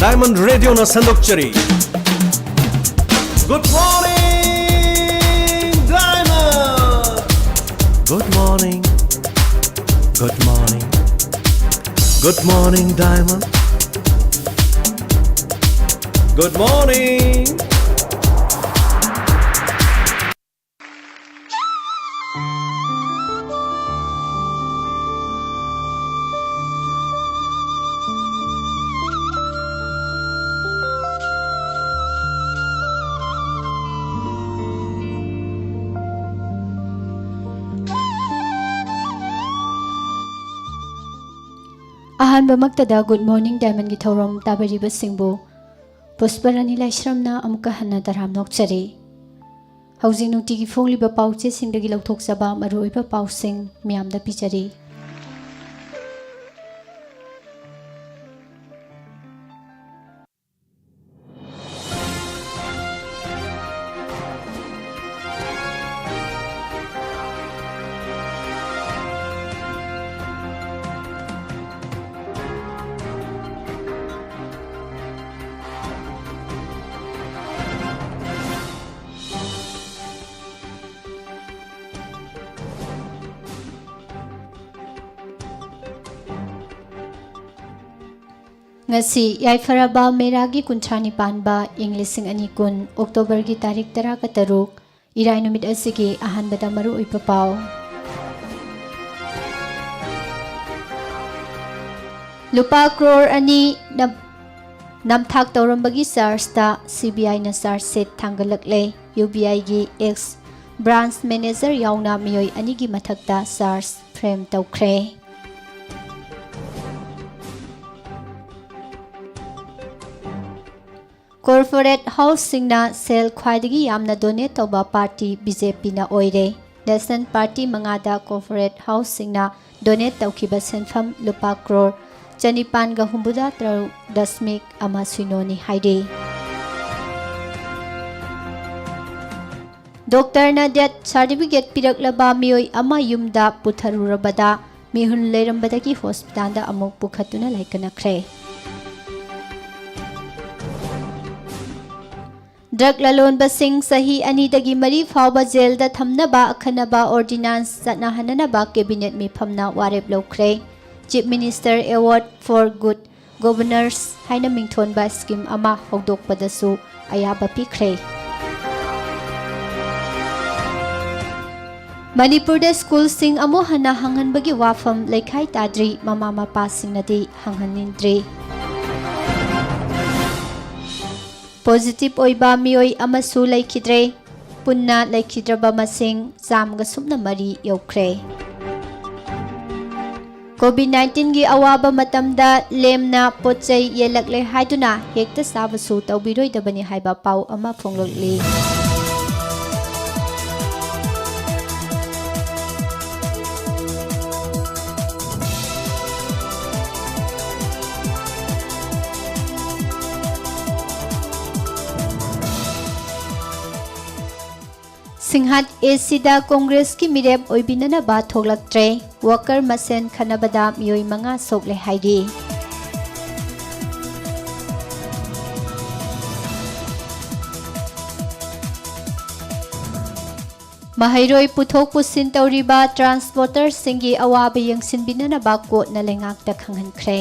Diamond Radio na sandokchari. Good morning, Diamond. Good morning. Good morning. Good morning, Diamond. Good morning. अहानबा मक्तदा good morning Diamond की थौरम ताबरीब सिंबु पुष्परानी लाइश्रमना अमुका हन्ना तराम नोक्चरे हौजिंग नुक्तिगी फोंगलिबा पाउचे सिंगदगी लौथोकसबा मरुओइबा पाउसिंग मियामदा पिचरी ngasi yaifaraba meragi kunchani panba inglising ani kun october gi tarik 13 irai numit asigi ahanbada maru uipapaw lupa crore ani namthak tawrambagi charge ta CBI na charge set thangalakle UBI gi ex branch manager yauna miyoi ani gi mathakta charge frame tawkhre Corporate housing na sel khwaidagi yamna donate toba party BJP na oire National Party mangada corporate housing na donate tawkiba senfam lupa crore chanipan ga humbuda dasmik ama suinoni haide Doctor na death certificate piraklaba miyoi ama yumda putharurabada mihun leirambadagi hospital da amuk pukhatuna laikanakre Drug lalon basing sahi anidagi mari fawba jail da thamnaba akhanaba ordinance satnahananaba cabinet mi phamna warep lokre Chief Minister Award for Good Governors haina mingthon ba scheme ama hogdokpadasu ayaba pikre Manipur school sing amo hana hanghanbagi wafam laikhai tadri mama mapa singnadi hanghanindri Positive oiba miyoi amasu laikidre punna laikidraba masing jamga sumna mari yokre COVID-19 gi awaba matamda lemna pochai yelakle haiduna hekta sabasu tawbiroidabani haiba pau ama fonglokli Singhat Esida Congress ki mirep oibinana ba thoglaktre worker masen khanabada miyoi manga sokle haidi Mahairoi puthok pusin tawriba transporter singi awabi yangsinbinana ba ko na lengak ta khanghankhre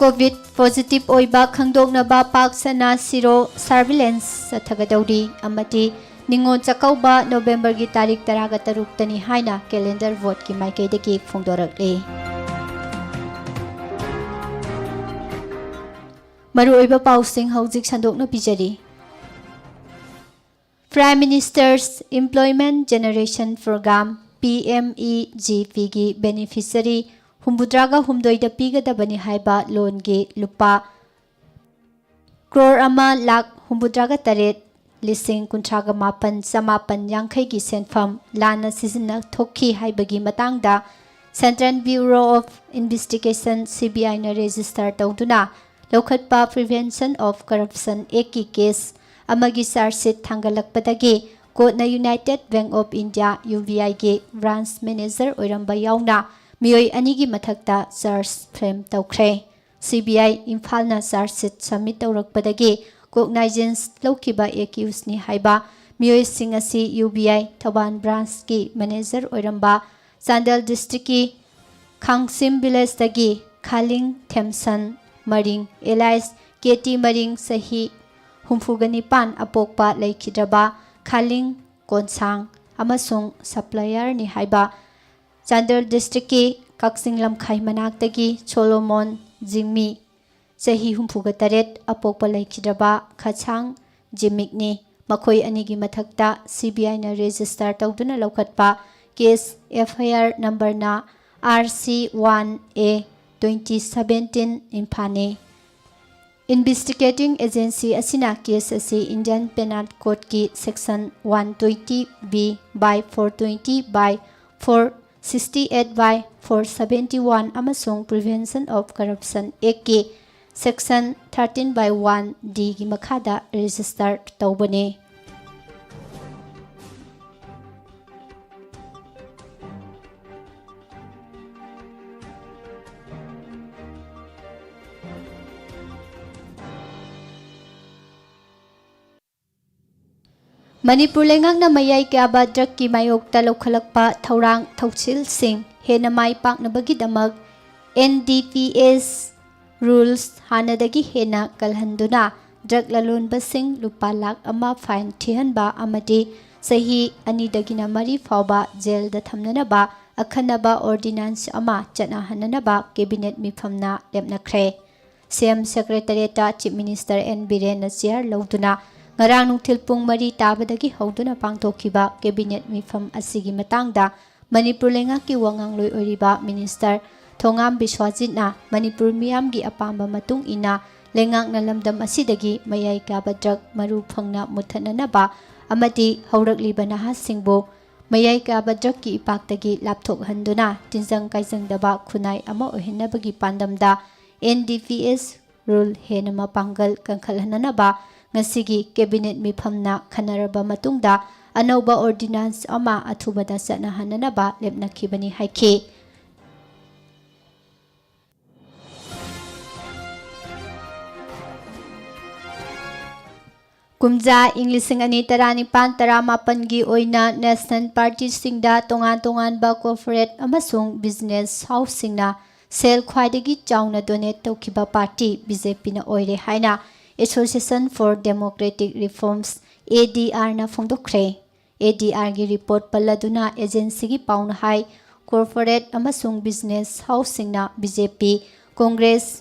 COVID positive oiba khangdokna ba paksana siro surveillance sathagadawdi amati ningon chakauba November gi tarik 13 tani haina calendar vote ki maikaidagi phongdorakle maru oiba pausing hojik sandokna bijari Prime Minister's Employment Generation Program PMEGP gi beneficiary humbudraga humdoida pigadabani haiba loan ge lupa crore ama lakh humbudraga taret lising kuntraga mapan samapan yangkhai gi senfam lana sizina thokhi haibagi matangda Central Bureau of Investigation CBI na register tawduna lokhatpa Prevention of Corruption Act ki case amagi charge thangalakpadagi court na United Bank of India UBI ge branch manager oiramba yauna ꯃꯤꯑꯣꯏ ꯑꯅꯤꯒꯤ ꯃꯊꯛꯇ charge frame ꯇꯧꯈ꯭ꯔꯦ꯫ CBI ꯏꯝꯐꯥꯜꯅ charge ꯁꯤꯠ submit ꯇꯧꯔꯛꯄꯗꯒꯤ ꯀꯣꯒꯅꯥꯏꯖꯦꯟꯁ ꯂꯧꯈꯤꯕ ꯑꯦꯀ꯭ꯌꯨꯁꯅꯤ ꯍꯥꯏꯕ ꯃꯤꯑꯣꯏꯁꯤꯡ ꯑꯁꯤ UBI Thoubal ꯕ꯭ꯔꯥꯟꯁꯀꯤ manager ꯑꯣꯏꯔꯝꯕ ꯆꯥꯟꯗꯦꯜ ꯗꯤꯁꯇ꯭ꯔꯤꯛꯀꯤ ꯈꯥꯡꯁꯤꯝ ꯚꯤꯂꯦꯖꯇꯒꯤ ꯈꯥꯂꯤꯡ ꯊꯦꯝꯁꯟ ꯃꯔꯤꯡ ꯑꯦꯂꯥꯏꯁ KT ꯃꯔꯤꯡ ꯆꯍꯤ 69 ꯑꯄꯣꯛꯄ ꯂꯩꯈꯤꯗ꯭ꯔꯕ ꯈꯥꯂꯤꯡ ꯀꯣꯟꯁꯥꯡ ꯑꯃꯁꯨꯡ ꯁꯞꯄ꯭ꯂꯥꯏꯌꯔꯅꯤ ꯍꯥꯏꯕ ꯆꯥꯟꯗꯦꯜ ꯗꯤꯁꯇ꯭ꯔꯤꯛꯀꯤ ꯀꯛꯆꯤꯡ ꯂꯝꯈꯥꯏ ꯃꯅꯥꯛꯇꯒꯤ ꯁꯣꯂꯣꯃꯣꯟ ꯖꯤꯡꯃꯤ ꯆꯍꯤ 68 ꯑꯄꯣꯛꯄ ꯂꯩꯈꯤꯗ꯭ꯔꯕ ꯈꯥꯁꯥꯡ ꯖꯤꯃꯤꯛꯅꯤ꯫ ꯃꯈꯣꯏ ꯑꯅꯤꯒꯤ ꯃꯊꯛꯇ CBIꯅ ꯔꯦꯖꯤꯁꯇꯔ ꯇꯧꯗꯨꯅ ꯂꯧꯈꯠꯄ ꯀꯦꯁ FIR ꯅꯝꯕꯔꯅ RC1A 2017 ꯏꯝꯐꯥꯜꯅꯤ꯫ ꯏꯟꯚꯦꯁꯇꯤꯒꯦꯇꯤꯡ ꯑꯦꯖꯦꯟꯁꯤ ꯑꯁꯤꯅ ꯀꯦꯁ ꯑꯁꯤ ꯏꯟꯗꯤꯌꯟ ꯄꯦꯅꯥꯜ ꯀꯣꯗꯀꯤ ꯁꯦꯛꯁꯟ 120B/420/468/471 ꯑꯃꯁꯨꯡ ꯄ꯭ꯔꯤꯚꯦꯟꯁꯟ ꯑꯣꯐ ꯀꯔꯞꯁꯟ ꯑꯦꯛꯀꯤ ꯁꯦꯛꯁꯟ 13/1D ꯒꯤ ꯃꯈꯥꯗ ꯔꯦꯖꯤꯁꯇꯔ ꯇꯧꯕꯅꯤ꯫ ꯃꯅꯤꯄꯨꯔ ꯂꯩꯉꯥꯛꯅ ꯃꯌꯥꯏ ꯀꯥꯕ ꯗ꯭ꯔꯒꯀꯤ ꯃꯥꯌꯣꯛꯇ ꯂꯧꯈꯠꯂꯛꯄ ꯊꯧꯔꯥꯡ ꯊꯧꯁꯤꯜꯁꯤꯡ ꯍꯦꯟꯅ ꯃꯥꯏ ꯄꯥꯛꯅꯕꯒꯤꯗꯃꯛ NDPS ꯔꯨꯜꯁ ꯍꯥꯟꯅꯗꯒꯤ ꯍꯦꯟꯅ ꯀꯜꯍꯟꯗꯨꯅ ꯗ꯭ꯔꯒ ꯂꯂꯣꯟꯕꯁꯤꯡ ꯂꯨꯄꯥ ꯂꯥꯈ 1 ꯐꯥꯏꯟ ꯊꯤꯍꯟꯕ ꯑꯃꯗꯤ ꯆꯍꯤ 2ꯗꯒꯤꯅ 4 ꯐꯥꯎꯕ ꯖꯦꯜꯗ ꯊꯝꯅꯅꯕ ꯑꯈꯟꯅꯕ ꯑꯣꯔꯗꯤꯅꯥꯟꯁ ꯑꯃ ꯆꯠꯅꯍꯟꯅꯅꯕ ꯀꯦꯕꯤꯅꯦꯠ ꯃꯤꯐꯝꯅ ꯂꯦꯞꯅꯈ꯭ꯔꯦ꯫ CM ꯁꯦꯀ꯭ꯔꯦꯇꯔꯤꯌꯦꯠꯇ ꯆꯤꯐ ꯃꯤꯅꯤꯁꯇꯔ N ꯕꯤꯔꯦꯟꯅ ꯆꯤꯌꯔ ꯂꯧꯗꯨꯅ ꯉꯔꯥꯡ ꯅꯨꯡꯊꯤꯜ ꯄꯨꯡ 4 ꯇꯥꯕꯗꯒꯤ ꯍꯧꯗꯨꯅ ꯄꯥꯡꯊꯣꯛꯈꯤꯕ ꯀꯦꯕꯤꯅꯦꯠ ꯃꯤꯐꯝ ꯑꯁꯤꯒꯤ ꯃꯇꯥꯡꯗ ꯃꯅꯤꯄꯨꯔ ꯂꯩꯉꯥꯛꯀꯤ ꯋꯥꯉꯥꯡꯂꯣꯏ ꯑꯣꯏꯔꯤꯕ ꯃꯤꯅꯤꯁꯇꯔ ꯊꯣꯉꯥꯝ ꯕꯤꯁ꯭ꯋꯥꯖꯤꯠꯅ ꯃꯅꯤꯄꯨꯔ ꯃꯤꯌꯥꯝꯒꯤ ꯑꯄꯥꯝꯕ ꯃꯇꯨꯡ ꯏꯟꯅ ꯂꯩꯉꯥꯛꯅ ꯂꯝꯗꯝ ꯑꯁꯤꯗꯒꯤ ꯃꯌꯥꯏ ꯀꯥꯕ ꯗ꯭ꯔꯒ ꯃꯔꯨ ꯐꯪꯅ ꯃꯨꯠꯊꯠꯅꯅꯕ ꯑꯃꯗꯤ ꯍꯧꯔꯛꯂꯤꯕ ꯅꯍꯥꯁꯤꯡꯕꯨ ꯃꯌꯥꯏ ꯀꯥꯕ ꯗ꯭ꯔꯒꯀꯤ ꯏꯄꯥꯛꯇꯒꯤ ꯂꯥꯞꯊꯣꯛꯍꯟꯗꯨꯅ ꯇꯤꯟꯖꯪ ꯀꯥꯏꯖꯪꯗꯕ ꯈꯨꯟꯅꯥꯏ ꯑꯃ ꯑꯣꯏꯍꯟꯅꯕꯒꯤ ꯄꯥꯟꯗꯝꯗ NDPS ꯔꯨꯜ ꯍꯦꯟꯅ ꯃꯄꯥꯡꯒꯜ ꯀꯟꯈꯠꯍꯟꯅꯕ ꯉꯁꯤꯒꯤ ꯀꯦꯕꯤꯅꯦꯠ ꯃꯤꯐꯝꯅ ꯈꯟꯅꯔꯕ ꯃꯇꯨꯡꯗ ꯑꯅꯧꯕ ꯑꯣꯔꯗꯤꯅꯥꯟꯁ ꯑꯃ ꯑꯊꯨꯕꯗ ꯆꯠꯅꯍꯟꯅꯕ ꯂꯦꯞꯅꯈꯤꯕꯅꯤ ꯍꯥꯏꯈꯤ꯫ ꯀꯨꯝꯖꯥ ꯏꯪ 2019-18ꯒꯤ ꯑꯣꯏꯅ ꯅꯦꯁꯅꯦꯜ ꯄꯥꯔꯇꯤꯁꯤꯡꯗ ꯇꯣꯉꯥꯟ-ꯇꯣꯉꯥꯟꯕ ꯀꯣꯔꯄꯣꯔꯦꯠ ꯑꯃꯁꯨꯡ ꯕꯤꯖꯤꯅꯦꯁ ꯍꯥꯎꯁꯁꯤꯡꯅ ꯁꯦꯜ ꯈ꯭ꯋꯥꯏꯗꯒꯤ ꯆꯥꯎꯅ ꯗꯣꯅꯦꯠ ꯇꯧꯈꯤꯕ ꯄꯥꯔꯇꯤ BJPꯅ ꯑꯣꯏꯔꯦ ꯍꯥꯏꯅ ꯑꯦꯁꯣꯁꯤꯌꯦꯁꯟ ꯐꯣꯔ ꯗꯦꯃꯣꯀ꯭ꯔꯦꯇꯤꯛ ꯔꯤꯐꯣꯔꯝꯁ ADRꯅ ꯐꯣꯡꯗꯣꯛꯈ꯭ꯔꯦ꯫ ADRꯒꯤ ꯔꯤꯄꯣꯔꯠ ꯄꯜꯂꯗꯨꯅ ꯑꯦꯖꯦꯟꯁꯤꯒꯤ ꯄꯥꯎꯅ ꯍꯥꯏ ꯀꯣꯔꯄꯣꯔꯦꯠ ꯑꯃꯁꯨꯡ ꯕꯤꯖꯤꯅꯦꯁ ꯍꯥꯎꯁꯁꯤꯡꯅ BJP, ꯀꯣꯡꯒ꯭ꯔꯦꯁ,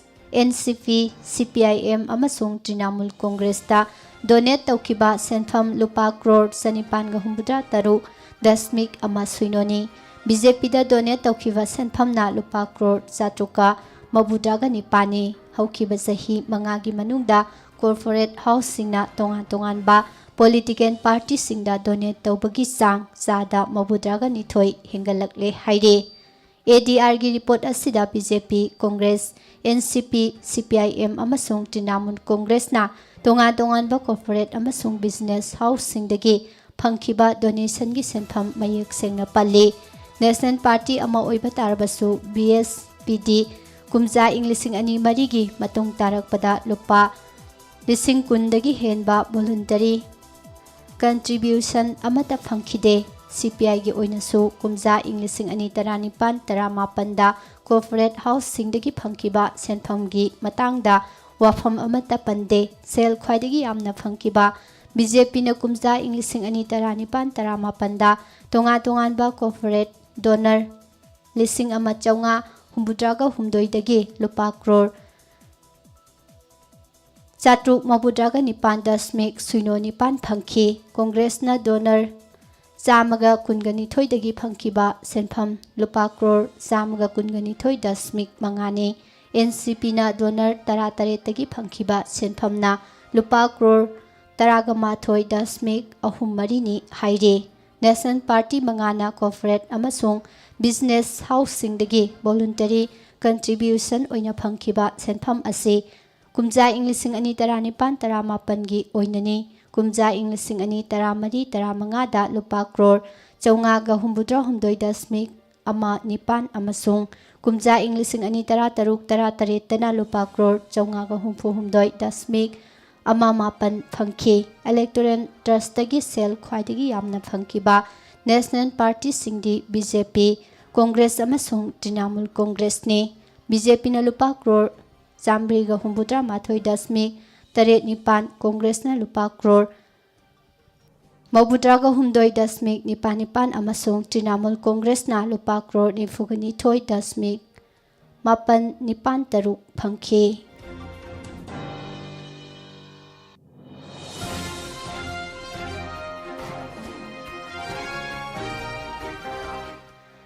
NCP, CPIM ꯑꯃꯁꯨꯡ ꯇ꯭ꯔꯤꯅꯥꯃꯨꯜ ꯀꯣꯡꯒ꯭ꯔꯦꯁꯇ ꯗꯣꯅꯦꯠ ꯇꯧꯈꯤꯕ ꯁꯦꯟꯐꯝ ꯂꯨꯄꯥ ꯀ꯭ꯔꯣꯔ 963.10ꯅꯤ꯫ BJPꯗ ꯗꯣꯅꯦꯠ ꯇꯧꯈꯤꯕ ꯁꯦꯟꯐꯝꯅ ꯂꯨꯄꯥ ꯀ꯭ꯔꯣꯔ 739.9ꯅꯤ꯫ ꯍꯧꯈꯤꯕ ꯆꯍꯤ 5ꯒꯤ ꯃꯅꯨꯡꯗ ꯀꯣꯔꯄꯣꯔꯦꯠ ꯍꯥꯎꯁꯁꯤꯡꯅ ꯇꯣꯉꯥꯟ-ꯇꯣꯉꯥꯟꯕ ꯄꯣꯂꯤꯇꯤꯀꯦꯜ ꯄꯥꯔꯇꯤꯁꯤꯡꯗ ꯗꯣꯅꯦꯠ ꯇꯧꯕꯒꯤ ꯆꯥꯡ 92% ꯍꯦꯟꯒꯠꯂꯛꯂꯦ ꯍꯥꯏꯔꯤ꯫ ADRꯒꯤ ꯔꯤꯄꯣꯔꯠ ꯑꯁꯤꯗ BJP, ꯀꯣꯡꯒ꯭ꯔꯦꯁ, NCP, CPIM ꯑꯃꯁꯨꯡ ꯇ꯭ꯔꯤꯅꯥꯃꯨꯜ ꯀꯣꯡꯒ꯭ꯔꯦꯁꯅ ꯇꯣꯉꯥꯟ-ꯇꯣꯉꯥꯟꯕ ꯀꯣꯔꯄꯣꯔꯦꯠ ꯑꯃꯁꯨꯡ ꯕꯤꯖꯤꯅꯦꯁ ꯍꯥꯎꯁꯁꯤꯡꯗꯒꯤ ꯐꯪꯈꯤꯕ ꯗꯣꯅꯦꯁꯟꯒꯤ ꯁꯦꯟꯐꯝ ꯃꯌꯦꯛ ꯁꯦꯡꯅ ꯄꯜꯂꯤ꯫ ꯅꯦꯁꯅꯦꯜ ꯄꯥꯔꯇꯤ ꯑꯃ ꯑꯣꯏꯕ ꯇꯥꯔꯕꯁꯨ BSPD ꯀꯨꯝꯖꯥ ꯏꯪ 2004ꯒꯤ ꯃꯇꯨꯡ ꯇꯥꯔꯛꯄꯗ ꯂꯨꯄꯥ 10,000ꯗꯒꯤ ꯍꯦꯟꯕ ꯚꯣꯂꯨꯟꯇꯔꯤ ꯀꯟꯇ꯭ꯔꯤꯕ꯭ꯌꯨꯁꯟ ꯑꯃꯠꯇ ꯐꯪꯈꯤꯗꯦ꯫ CPIꯒꯤ ꯑꯣꯏꯅꯁꯨ ꯀꯨꯝꯖꯥ ꯏꯪ 2017-18ꯗ ꯀꯣꯔꯄꯣꯔꯦꯠ ꯍꯥꯎꯁꯁꯤꯡꯗꯒꯤ ꯐꯪꯈꯤꯕ ꯁꯦꯟꯐꯝꯒꯤ ꯃꯇꯥꯡꯗ ꯋꯥꯐꯝ ꯑꯃꯠꯇ ꯄꯟꯗꯦ꯫ ꯁꯦꯜ ꯈ꯭ꯋꯥꯏꯗꯒꯤ ꯌꯥꯝꯅ ꯐꯪꯈꯤꯕ BJPꯅ ꯀꯨꯝꯖꯥ ꯏꯪ 2017-18ꯗ ꯇꯣꯉꯥꯟ-ꯇꯣꯉꯥꯟꯕ ꯀꯣꯔꯄꯣꯔꯦꯠ ꯗꯣꯅꯔ 1,969ꯗꯒꯤ ꯂꯨꯄꯥ ꯀ꯭ꯔꯣꯔ 739.09 ꯐꯪꯈꯤ꯫ ꯀꯣꯡꯒ꯭ꯔꯦꯁꯅ ꯗꯣꯅꯔ 112ꯗꯒꯤ ꯐꯪꯈꯤꯕ ꯁꯦꯟꯐꯝ ꯂꯨꯄꯥ ꯀ꯭ꯔꯣꯔ 122.5ꯅꯤ꯫ NCPꯅ ꯗꯣꯅꯔ 18ꯗꯒꯤ ꯐꯪꯈꯤꯕ ꯁꯦꯟꯐꯝꯅ ꯂꯨꯄꯥ ꯀ꯭ꯔꯣꯔ 19.34ꯅꯤ ꯍꯥꯏꯔꯤ꯫ ꯅꯦꯁꯅꯦꯜ ꯄꯥꯔꯇꯤ 5ꯅ ꯀꯣꯔꯄꯣꯔꯦꯠ ꯑꯃꯁꯨꯡ ꯕꯤꯖꯤꯅꯦꯁ ꯍꯥꯎꯁꯁꯤꯡꯗꯒꯤ ꯚꯣꯂꯨꯟꯇꯔꯤ ꯀꯟꯇ꯭ꯔꯤꯕ꯭ꯌꯨꯁꯟ ꯑꯣꯏꯅ ꯐꯪꯈꯤꯕ ꯁꯦꯟꯐꯝ ꯑꯁꯤ ꯀꯨꯝꯖꯥ ꯏꯪ 2017-18ꯒꯤ ꯑꯣꯏꯅꯅꯤ꯫ ꯀꯨꯝꯖꯥ ꯏꯪ 2014-15ꯗ ꯂꯨꯄꯥ crore 589.5 1.9 amasung kumja ing 2016-17 lupa crore 562.8 phangki electoral trust tagi sel khwaidagi yamna phangkiba National Party singdi BJP Congress amasung Trinamool Congress ni BJP na lupa crore 353.8 Congress na lupa crore 3.9 amasung Trinamool Congress na lupa crore 9.8 phangki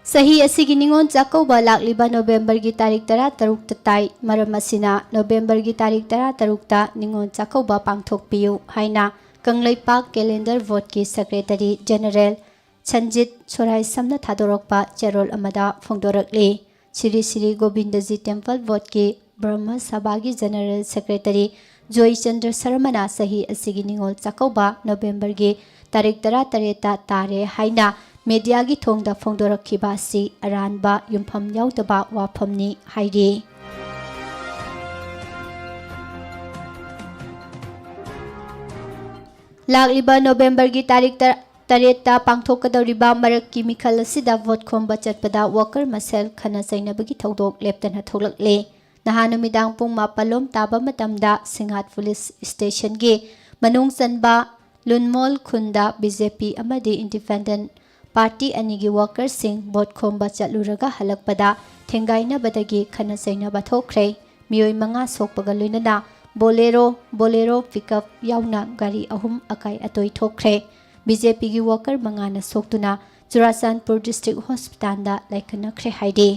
Sahi asigi ningon Chakauba lakliba November gi tarik 13 tatai maram asina November gi tarik 13 ta ningon Chakauba pangthokpiu haina Kanglaipak calendar vote ki secretary general Sanjit Sorai samna thadorokpa cherol amada phongdorakli Sri Sri Govindaji temple vote ki Brahma Sabha gi general secretary Joy Chandra Sarmana sahi asigi ningol Chakauba November gi tarik 13 ta tare haina media gi thongda phongdorakhiba si aranba yumpham yaudaba waphamni hairi Lakliba November gi tarik 8 ta pangthokadoriba marakki mikhal asida vote khomba chatpada worker masel khana sainabagi thodok leptana tholakle nahanumidang pung mapalom taba matamda Singhat police station gi manung sanba Lunmol khunda BJP amadi independent Party anigi workers sing vote khomba chatluraga halakpada thengaina badagi khana sainaba thokre mioi manga sokpaga luinana bolero pickup yauna gari ahum akai atoi thokre BJP gi worker mangana soktuna Churachandpur district hospital da laikana khre haide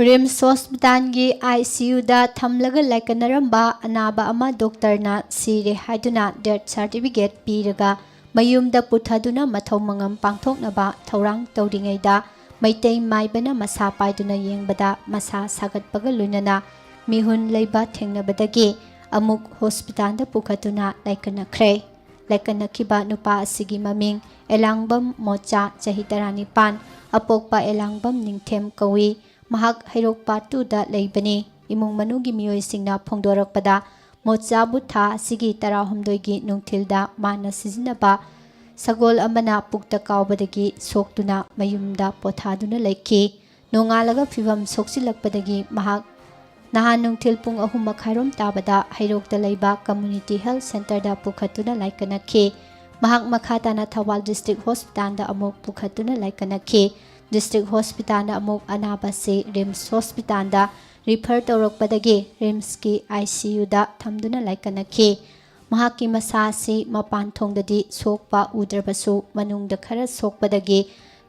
RIMS hospital gi ICU da thamlaga laikanaramba anaba ama doctor na sire haiduna death certificate piraga mayumda puthaduna mathau mangam pangthoknaba thaurang tawringaida maitei maibana masa paiduna yengbada masa sagatpaga lunana mihun leiba thengnabadagi amuk hospital da pukhatuna laikanakhre laikanakhiba nupa asigi maming Elangbam Mocha chahi 19 apokpa Elangbam Ningthem kawi mahak hairokpa 2 da leibani imung manugi mioi singna phongdorakpada mocha butha sigi 16 gi nungthilda mana sizinaba sagol amana pukta kaubadagi soktuna mayumda pothaduna leiki nongalaga phibam soksilakpadagi mahak nahan nungthil pung 3 makhairom tabada hairokta leiba community health center da pukhatuna laikanakhi mahak makhatana Thawal district hospital da amuk pukhatuna laikanakhi District Hospital na amuk anaba si RIMS Hospital da refer tawrakpadagi RIMS ki ICU da thamduna laikanakhi mahaki masa si mapan thongdadi sokpa udrabasu manungda khara sokpadagi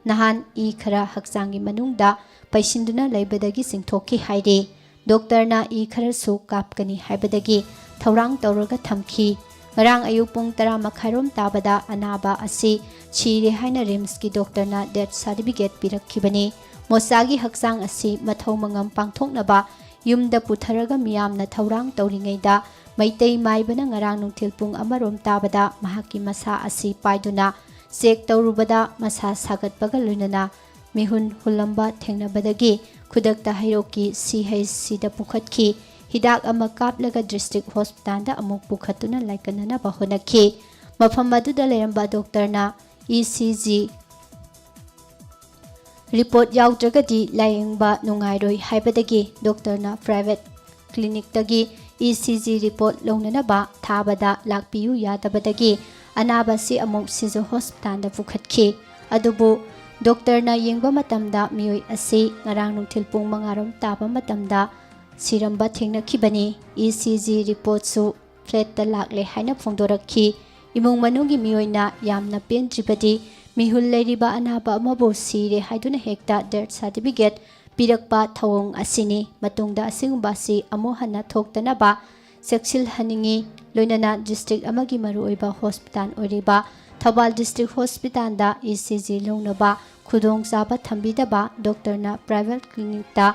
nahan I khara haksangi manungda paisinduna leibadagi singthokhi haide doctor na I khara su kapkani haibadagi thaurang tawraga thamki ngarang ayupung 10 makhairom tabada anaba asi chire haina RIMS ki doctor na death certificate pirakhibani mosagi haksang asi mathau mangam pangthoknaba yumda putharaga miyamna thaurang tawringaida maitei maibana ngarang nungthil pung amarom tabada mahaki masa asi paiduna check tawrubada masa sagatpaga luinana mihun hulamba thengnabadagi khudakta hairoki CHC da pukhatki hidak ama kaplaga district hospital da amuk pukhatuna laikanana bahonakhi mafam aduda leramba doctor na ECG report yaudragadi layengba nungairoi haibadagi doctor na private clinic tagi ECG report longnanaba thabada lakpiyu yadabadagi anaba si amuk sizo hospital da pukhatki adubu ꯗꯣꯛꯇꯔꯅ ꯌꯦꯡꯕ ꯃꯇꯝꯗ ꯃꯤꯑꯣꯏ ꯑꯁꯤ ꯉꯔꯥꯡ ꯅꯨꯡꯊꯤꯜ ꯄꯨꯡ 5 ꯇꯥꯕ ꯃꯇꯝꯗ ꯁꯤꯔꯝꯕ ꯊꯦꯡꯅꯈꯤꯕꯅꯤ꯫ ECG ꯔꯤꯄꯣꯔꯠꯁꯨ ꯐ꯭ꯂꯦꯠꯇ ꯂꯥꯛꯂꯦ ꯍꯥꯏꯅ ꯐꯣꯡꯗꯣꯔꯛꯈꯤ꯫ ꯏꯃꯨꯡ ꯃꯅꯨꯡꯒꯤ ꯃꯤꯑꯣꯏꯅ ꯌꯥꯝꯅ ꯄꯦꯟꯗ꯭ꯔꯤꯕꯗꯤ ꯃꯤꯍꯨꯜ ꯂꯩꯔꯤꯕ ꯑꯅꯥꯕ ꯑꯃꯕꯨ ꯁꯤꯔꯦ ꯍꯥꯏꯗꯨꯅ ꯍꯦꯛꯇ ꯗꯦꯊ ꯁꯥꯔꯇꯤꯐꯤꯀꯦꯠ ꯄꯤꯔꯛꯄ ꯊꯧꯑꯣꯡ ꯑꯁꯤꯅꯤ꯫ ꯃꯇꯨꯡꯗ ꯑꯁꯤꯒꯨꯝꯕ ꯑꯁꯤ ꯑꯃꯨꯛ ꯍꯟꯅ ꯊꯣꯛꯇꯅꯕ ꯆꯦꯛꯁꯤꯜꯍꯟꯅꯤꯡꯉꯤ꯫ ꯂꯣꯏꯅꯅ ꯗꯤꯁꯇ꯭ꯔꯤꯛ ꯑꯃꯒꯤ ꯃꯔꯨꯑꯣꯏꯕ ꯍꯣꯁꯄꯤꯇꯥꯜ ꯑꯣꯏꯔꯤꯕ ꯊꯧꯕꯥꯜ ꯗꯤꯁꯇ꯭ꯔꯤꯛ ꯍꯣꯁꯄꯤꯇꯥꯜꯗ ECG ꯂꯧꯅꯕ ꯈꯨꯗꯣꯡꯆꯥꯕ ꯊꯝꯕꯤꯗꯕ ꯗꯣꯛꯇꯔꯅ ꯄ꯭ꯔꯥꯏꯚꯦꯠ ꯀ꯭ꯂꯤꯅꯤꯛꯇ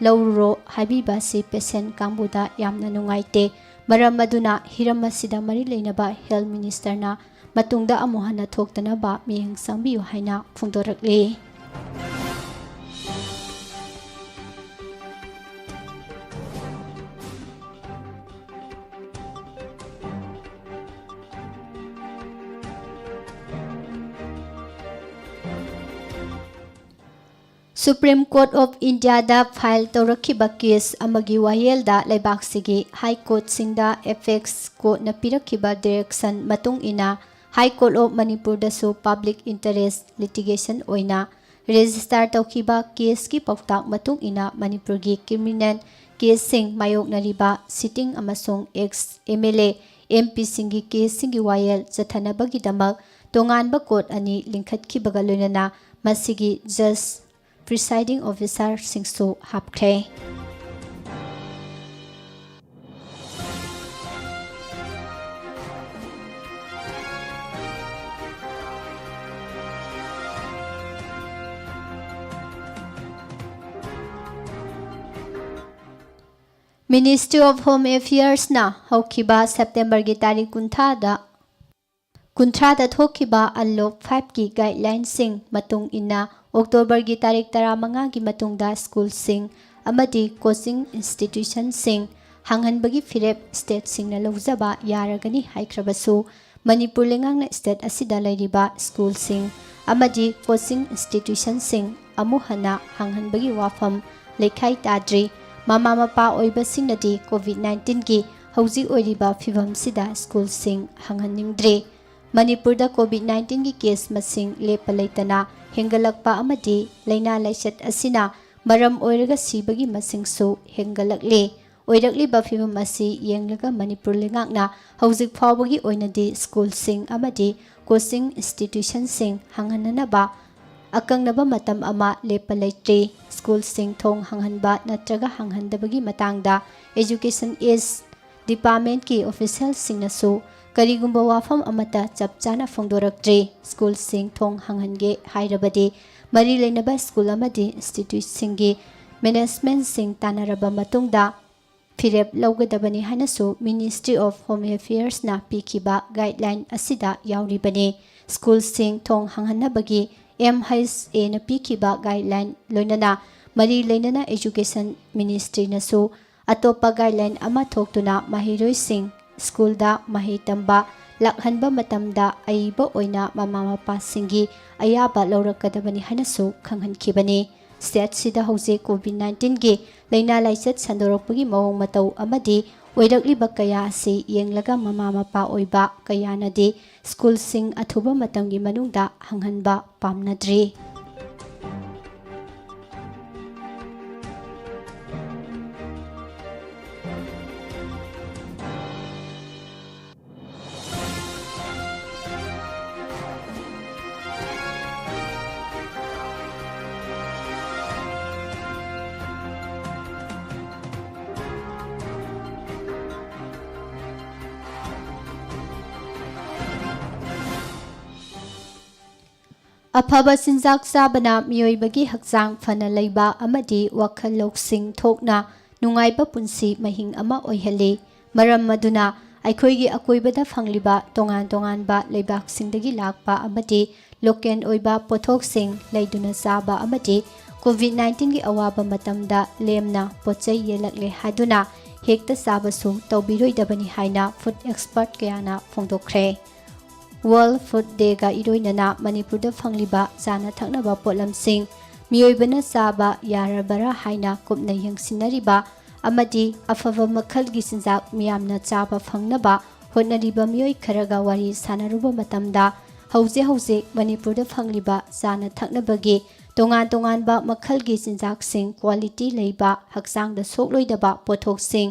ꯂꯧꯔꯨꯔꯣ ꯍꯥꯏꯕꯤꯕ ꯑꯁꯤ ꯄꯦꯁꯦꯟ ꯀꯥꯡꯕꯨꯗ ꯌꯥꯝꯅ ꯅꯨꯡꯉꯥꯏꯇꯦ꯫ ꯃꯔꯝ ꯑꯗꯨꯅ ꯍꯤꯔꯝ ꯑꯁꯤꯗ ꯃꯔꯤ ꯂꯩꯅꯕ ꯍꯦꯜꯊ ꯃꯤꯅꯤꯁꯇꯔꯅ ꯃꯇꯨꯡꯗ ꯑꯃꯨꯛ ꯍꯟꯅ ꯊꯣꯛꯇꯅꯕ ꯃꯤꯠꯌꯦꯡ ꯆꯪꯕꯤꯌꯨ ꯍꯥꯏꯅ ꯐꯣꯡꯗꯣꯔꯛꯂꯤ꯫ ꯁꯨꯄ꯭ꯔꯤꯝ ꯀꯣꯔꯠ ꯑꯣꯐ ꯏꯟꯗꯤꯌꯥꯗ ꯐꯥꯏꯜ ꯇꯧꯔꯛꯈꯤꯕ ꯀꯦꯁ ꯑꯃꯒꯤ ꯋꯥꯌꯦꯜꯗ ꯂꯩꯕꯥꯛꯁꯤꯒꯤ ꯍꯥꯏ ꯀꯣꯔꯠꯁꯤꯡꯗ ꯑꯦꯄꯦꯛꯁ ꯀꯣꯔꯠꯅ ꯄꯤꯔꯛꯈꯤꯕ ꯗꯤꯔꯦꯛꯁꯟ ꯃꯇꯨꯡ ꯏꯟꯅ ꯍꯥꯏ ꯀꯣꯔꯠ ꯑꯣꯐ ꯃꯅꯤꯄꯨꯔꯗꯁꯨ ꯄꯕ꯭ꯂꯤꯛ ꯏꯟꯇꯔꯦꯁ ꯂꯤꯇꯤꯒꯦꯁꯟ ꯑꯣꯏꯅ ꯔꯦꯖꯤꯁꯇꯥꯔ ꯇꯧꯈꯤꯕ ꯀꯦꯁꯀꯤ ꯄꯥꯎꯇꯥꯛ ꯃꯇꯨꯡ ꯏꯟꯅ ꯃꯅꯤꯄꯨꯔꯒꯤ ꯀ꯭ꯔꯤꯃꯤꯅꯦꯜ ꯀꯦꯁꯁꯤꯡ ꯃꯥꯌꯣꯛꯅꯔꯤꯕ ꯁꯤꯇꯤꯡ ꯑꯃꯁꯨꯡ ꯑꯦꯛꯁ MLA MPꯁꯤꯡꯒꯤ ꯀꯦꯁꯁꯤꯡꯒꯤ ꯋꯥꯌꯦꯜ ꯆꯠꯊꯅꯕꯒꯤꯗꯃꯛ ꯇꯣꯉꯥꯟꯕ ꯀꯣꯔꯠ ꯑꯅꯤ ꯂꯤꯡꯈꯠꯈꯤꯕꯒ ꯂꯣꯏꯅꯅ ꯃꯁꯤꯒꯤ ꯖꯖ ꯄ꯭ꯔꯤꯁꯥꯏꯗꯤꯡ ꯑꯣꯐꯤꯁꯥꯔꯁꯤꯡꯁꯨ ꯍꯥꯞꯈ꯭ꯔꯦ꯫ ꯃꯤꯅꯤꯁꯇ꯭ꯔꯤ ꯑꯣꯐ ꯍꯣꯝ ꯑꯦꯐꯤꯌꯔꯁꯅ ꯍꯧꯈꯤꯕ ꯁꯦꯞꯇꯦꯝꯕꯔꯒꯤ ꯇꯥꯔꯤꯛ 30ꯗ ꯊꯣꯛꯈꯤꯕ ꯑꯟꯂꯣꯛ 5ꯀꯤ ꯒꯥꯏꯗꯂꯥꯏꯟꯁꯤꯡ ꯃꯇꯨꯡ ꯏꯟꯅ ꯑꯣꯛꯇꯣꯕꯔꯒꯤ ꯇꯥꯔꯤꯛ 15ꯒꯤ ꯃꯇꯨꯡꯗ ꯁ꯭ꯀꯨꯜꯁꯤꯡ ꯑꯃꯗꯤ ꯀꯣꯆꯤꯡ ꯏꯟꯁꯇꯤꯇ꯭ꯌꯨꯁꯟꯁꯤꯡ ꯍꯥꯡꯍꯟꯕꯒꯤ ꯐꯤꯔꯦꯞ ꯁ꯭ꯇꯦꯠꯁꯤꯡꯅ ꯂꯧꯖꯕ ꯌꯥꯔꯒꯅꯤ ꯍꯥꯏꯈ꯭ꯔꯕꯁꯨ ꯃꯅꯤꯄꯨꯔ ꯂꯩꯉꯥꯛꯅ ꯁ꯭ꯇꯦꯠ ꯑꯁꯤꯗ ꯂꯩꯔꯤꯕ ꯁ꯭ꯀꯨꯜꯁꯤꯡ ꯑꯃꯗꯤ ꯀꯣꯆꯤꯡ ꯏꯟꯁꯇꯤꯇ꯭ꯌꯨꯁꯟꯁꯤꯡ ꯑꯃꯨꯛ ꯍꯟꯅ ꯍꯥꯡꯍꯟꯕꯒꯤ ꯋꯥꯐꯝ ꯂꯩꯈꯥꯏ ꯇꯥꯗ꯭ꯔꯤ꯫ ꯃꯃꯥ ꯃꯄꯥ ꯑꯣꯏꯕꯁꯤꯡꯅꯗꯤ ꯀꯣꯚꯤꯗ-19ꯒꯤ ꯍꯧꯖꯤꯛ ꯑꯣꯏꯔꯤꯕ ꯐꯤꯚꯝꯁꯤꯗ ꯁ꯭ꯀꯨꯜꯁꯤꯡ ꯍꯥꯡꯍꯟꯅꯤꯡꯗ꯭ꯔꯤ꯫ ꯃꯅꯤꯄꯨꯔꯗ ꯀꯣꯚꯤꯗ-19ꯒꯤ ꯀꯦꯁ ꯃꯁꯤꯡ ꯂꯦꯞꯄ ꯂꯩꯇꯅ ꯍꯦꯟꯒꯠꯂꯛꯄ ꯑꯃꯗꯤ ꯂꯩꯅꯥ ꯂꯥꯏꯆꯠ ꯑꯁꯤꯅ ꯃꯔꯝ ꯑꯣꯏꯔꯒ ꯁꯤꯕꯒꯤ ꯃꯁꯤꯡꯁꯨ ꯍꯦꯟꯒꯠꯂꯛꯂꯤ꯫ ꯑꯣꯏꯔꯛꯂꯤꯕ ꯐꯤꯚꯝ ꯑꯁꯤ ꯌꯦꯡꯂꯒ ꯃꯅꯤꯄꯨꯔ ꯂꯩꯉꯥꯛꯅ ꯍꯧꯖꯤꯛ ꯐꯥꯎꯕꯒꯤ ꯑꯣꯏꯅꯗꯤ ꯁ꯭ꯀꯨꯜꯁꯤꯡ ꯑꯃꯗꯤ ꯀꯣꯆꯤꯡ ꯏꯟꯁꯇꯤꯇ꯭ꯌꯨꯁꯟꯁꯤꯡ ꯍꯥꯡꯍꯟꯅꯅꯕ ꯑꯀꯛꯅꯕ ꯃꯇꯝ ꯑꯃ ꯂꯦꯞꯄ ꯂꯩꯇ꯭ꯔꯤ꯫ ꯁ꯭ꯀꯨꯜꯁꯤꯡ ꯊꯣꯡ ꯍꯥꯡꯍꯟꯕ ꯅꯠꯇ꯭ꯔꯒ ꯍꯥꯡꯍꯟꯗꯕꯒꯤ ꯃꯇꯥꯡꯗ ꯑꯦꯖꯨꯀꯦꯁꯟ ꯗꯤꯄꯥꯔꯠꯃꯦꯟꯠꯀꯤ ꯑꯣꯐꯤꯁꯤꯌꯦꯜꯁꯤꯡꯅꯁꯨ ꯀꯔꯤꯒꯨꯝꯕ ꯋꯥꯐꯝ ꯑꯃꯠꯇ ꯆꯞ ꯆꯥꯅ ꯐꯣꯡꯗꯣꯔꯛꯇ꯭ꯔꯤ꯫ ꯁ꯭ꯀꯨꯜꯁꯤꯡ ꯊꯣꯡ ꯍꯥꯡꯍꯟꯒꯦ ꯍꯥꯏꯔꯕꯗꯤ ꯃꯔꯤ ꯂꯩꯅꯕ ꯁ꯭ꯀꯨꯜ ꯑꯃꯗꯤ ꯏꯟꯁꯇꯤꯇ꯭ꯌꯨꯠꯁꯤꯡꯒꯤ ꯃꯦꯅꯦꯖꯃꯦꯟꯠꯁꯤꯡ ꯇꯥꯟꯅꯔꯕ ꯃꯇꯨꯡꯗ ꯐꯤꯔꯦꯞ ꯂꯧꯒꯗꯕꯅꯤ ꯍꯥꯏꯅꯁꯨ ꯃꯤꯅꯤꯁꯇ꯭ꯔꯤ ꯑꯣꯐ ꯍꯣꯝ ꯑꯦꯐꯤꯌꯔꯁꯅ ꯄꯤꯈꯤꯕ ꯒꯥꯏꯗꯂꯥꯏꯟ ꯑꯁꯤꯗ ꯌꯥꯎꯔꯤꯕꯅꯤ꯫ ꯁ꯭ꯀꯨꯜꯁꯤꯡ ꯊꯣꯡ ꯍꯥꯡꯍꯟꯅꯕꯒꯤ MHAꯅ ꯄꯤꯈꯤꯕ ꯒꯥꯏꯗꯂꯥꯏꯟ ꯂꯣꯏꯅꯅ ꯃꯔꯤ ꯂꯩꯅꯅ ꯑꯦꯖꯨꯀꯦꯁꯟ ꯃꯤꯅꯤꯁꯇ꯭ꯔꯤꯅꯁꯨ ꯑꯇꯣꯞꯄ ꯒꯥꯏꯗꯂꯥꯏꯟ ꯑꯃ ꯊꯣꯛꯇꯨꯅ ꯃꯍꯩꯔꯣꯏꯁꯤꯡ ꯁ꯭ꯀꯨꯜꯗ ꯃꯍꯩ ꯇꯝꯕ ꯂꯥꯛꯍꯟꯕ ꯃꯇꯝꯗ ꯑꯏꯕ ꯑꯣꯏꯅ ꯃꯃꯥ ꯃꯄꯥꯁꯤꯡꯒꯤ ꯑꯌꯥꯕ ꯂꯧꯔꯛꯀꯗꯕꯅꯤ ꯍꯥꯏꯅꯁꯨ ꯈꯪꯍꯟꯈꯤꯕꯅꯤ꯫ ꯁ꯭ꯇꯦꯠꯁꯤꯗ ꯍꯧꯖꯤꯛ ꯀꯣꯚꯤꯗ-19ꯒꯤ ꯂꯩꯅꯥ ꯂꯥꯏꯆꯠ ꯁꯟꯗꯣꯔꯛꯄꯒꯤ ꯃꯑꯣꯡ ꯃꯇꯧ ꯑꯃꯗꯤ ꯑꯣꯏꯔꯛꯂꯤꯕ ꯀꯌꯥ ꯑꯁꯤ ꯌꯦꯡꯂꯒ ꯃꯃꯥ ꯃꯄꯥ ꯑꯣꯏꯕ ꯀꯌꯥꯅꯗꯤ ꯁ꯭ꯀꯨꯜꯁꯤꯡ ꯑꯊꯨꯕ ꯃꯇꯝꯒꯤ ꯃꯅꯨꯡꯗ ꯍꯥꯡꯍꯟꯕ ꯄꯥꯝꯅꯗ꯭ꯔꯤ꯫ ꯑꯐꯕ ꯆꯤꯟꯖꯥꯛ ꯆꯥꯕꯅ ꯃꯤꯑꯣꯏꯕꯒꯤ ꯍꯛꯆꯥꯡ ꯐꯅ ꯂꯩꯕ ꯑꯃꯗꯤ ꯋꯥꯈꯜ ꯂꯧꯁꯤꯡ ꯊꯣꯛꯅ ꯅꯨꯡꯉꯥꯏꯕ ꯄꯨꯟꯁꯤ ꯃꯍꯤꯡ ꯑꯃ ꯑꯣꯏꯍꯜꯂꯤ꯫ ꯃꯔꯝ ꯑꯗꯨꯅ ꯑꯩꯈꯣꯏꯒꯤ ꯑꯀꯣꯏꯕꯗ ꯐꯪꯂꯤꯕ ꯇꯣꯉꯥꯟ ꯇꯣꯉꯥꯟꯕ ꯂꯩꯕꯥꯛꯁꯤꯡꯗꯒꯤ ꯂꯥꯛꯄ ꯑꯃꯗꯤ ꯂꯣꯀꯦꯜ ꯑꯣꯏꯕ ꯄꯣꯠꯊꯣꯛꯁꯤꯡ ꯂꯩꯗꯨꯅ ꯆꯥꯕ ꯑꯃꯗꯤ ꯀꯣꯚꯤꯗ-19ꯒꯤ ꯑꯋꯥꯕ ꯃꯇꯝꯗ ꯂꯦꯝꯅ ꯄꯣꯠꯆꯩ ꯌꯦꯜꯂꯛꯂꯦ ꯍꯥꯏꯗꯨꯅ ꯍꯦꯛꯇ ꯆꯥꯕꯁꯨ ꯇꯧꯕꯤꯔꯣꯏꯗꯕꯅꯤ ꯍꯥꯏꯅ ꯐꯨꯗ ꯑꯦꯛꯁꯄꯔꯠ ꯀꯌꯥꯅ ꯐꯣꯡꯗꯣꯛꯈ꯭ꯔꯦ꯫ ꯋꯥꯔꯜꯗ ꯐꯨꯗ ꯗꯦꯒ ꯏꯔꯣꯏꯅꯅ ꯃꯅꯤꯄꯨꯔꯗ ꯐꯪꯂꯤꯕ ꯆꯥꯅ ꯊꯛꯅꯕ ꯄꯣꯠꯂꯝꯁꯤꯡ ꯃꯤꯑꯣꯏꯕꯅ ꯆꯥꯕ ꯌꯥꯔꯕꯔꯥ ꯍꯥꯏꯅ ꯀꯨꯞꯅ ꯌꯦꯡꯁꯤꯟꯅꯔꯤꯕ ꯑꯃꯗꯤ ꯑꯐꯕ ꯃꯈꯜꯒꯤ ꯆꯤꯟꯖꯥꯛ ꯃꯤꯌꯥꯝꯅ ꯆꯥꯕ ꯐꯪꯅꯕ ꯍꯣꯠꯅꯔꯤꯕ ꯃꯤꯑꯣꯏ ꯈꯔꯒ ꯋꯥꯔꯤ ꯁꯥꯅꯔꯨꯕ ꯃꯇꯝꯗ ꯍꯧꯖꯤꯛ ꯍꯧꯖꯤꯛ ꯃꯅꯤꯄꯨꯔꯗ ꯐꯪꯂꯤꯕ ꯆꯥꯅ ꯊꯛꯅꯕꯒꯤ ꯇꯣꯉꯥꯟ ꯇꯣꯉꯥꯟꯕ ꯃꯈꯜꯒꯤ ꯆꯤꯟꯖꯥꯛꯁꯤꯡ ꯀ꯭ꯋꯥꯂꯤꯇꯤ ꯂꯩꯕ ꯍꯛꯆꯥꯡꯗ ꯁꯣꯛꯂꯣꯏꯗꯕ ꯄꯣꯠꯊꯣꯛꯁꯤꯡ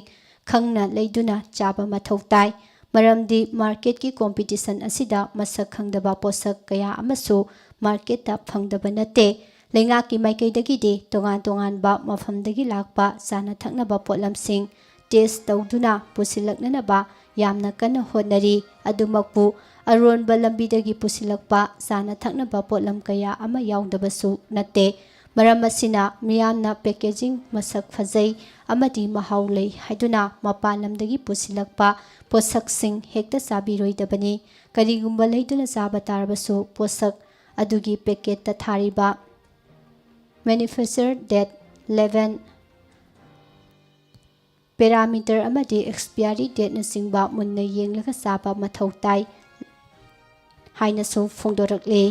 ꯈꯪꯅ ꯂꯩꯗꯨꯅ ꯆꯥꯕ ꯃꯊꯧ ꯇꯥꯏ ꯃꯔꯝꯗꯤ ꯃꯥꯔꯀꯦꯠꯀꯤ ꯀꯣꯝꯄꯤꯇꯤꯁꯟ ꯑꯁꯤꯗ ꯃꯁꯛ ꯈꯪꯗꯕ ꯄꯣꯠꯁꯛ ꯀꯌꯥ ꯑꯃꯁꯨ ꯃꯥꯔꯀꯦꯠꯇ ꯐꯪꯗꯕ ꯅꯠꯇꯦ ꯂꯩꯉꯥꯛꯀꯤ ꯃꯥꯏꯀꯩꯗꯒꯤꯗꯤ ꯇꯣꯉꯥꯟ ꯇꯣꯉꯥꯟꯕ ꯃꯐꯝꯗꯒꯤ ꯂꯥꯛꯄ ꯆꯥꯅ ꯊꯛꯅꯕ ꯄꯣꯠꯂꯝꯁꯤꯡ ꯇꯦꯁ ꯇꯧꯗꯨꯅ ꯄꯨꯁꯤꯜꯂꯛꯅꯅꯕ ꯌꯥꯝꯅ ꯀꯟꯅ ꯍꯣꯠꯅꯔꯤ ꯑꯗꯨꯃꯛꯄꯨ ꯑꯔꯣꯟꯕ ꯂꯝꯕꯤꯗꯒꯤ ꯄꯨꯁꯤꯜꯂꯛꯄ ꯆꯥꯅ ꯊꯛꯅꯕ ꯄꯣꯠꯂꯝ ꯀꯌꯥ ꯑꯃ ꯌꯥꯎꯗꯕꯁꯨ ꯅꯠꯇꯦ ꯃꯔꯝ ꯑꯁꯤꯅ ꯃꯤꯌꯥꯝꯅ ꯄꯦꯀꯦꯖꯤꯡ ꯃꯁꯛ ꯐꯖꯩ ꯑꯃꯗꯤ ꯃꯍꯥꯎ ꯂꯩ ꯍꯥꯏꯗꯨꯅ ꯃꯄꯥꯟ ꯂꯝꯗꯒꯤ ꯄꯨꯁꯤꯜꯂꯛꯄ ꯄꯣꯠꯁꯛꯁꯤꯡ ꯍꯦꯛꯇ ꯆꯥꯕꯤꯔꯣꯏꯗꯕꯅꯤ ꯀꯔꯤꯒꯨꯝꯕ ꯂꯩꯗꯨꯅ ꯆꯥꯕ ꯇꯥꯔꯕꯁꯨ ꯄꯣꯠꯁꯛ ꯑꯗꯨꯒꯤ ꯄꯦꯀꯦꯠꯇ ꯊꯥꯔꯤꯕ ꯃꯦꯅꯨꯐꯦꯛꯆꯔ ꯗꯦꯠ ꯂꯦꯕꯦꯜ ꯄꯦꯔꯥꯃꯤꯇꯔ ꯑꯃꯗꯤ ꯑꯦꯛꯁꯄꯤꯌꯥꯔꯤ ꯗꯦꯠꯅꯆꯤꯡꯕ ꯃꯨꯟꯅ ꯌꯦꯡꯂꯒ ꯆꯥꯕ ꯃꯊꯧ ꯇꯥꯏ ꯍꯥꯏꯅꯁꯨ ꯐꯣꯡꯗꯣꯔꯛꯂꯤ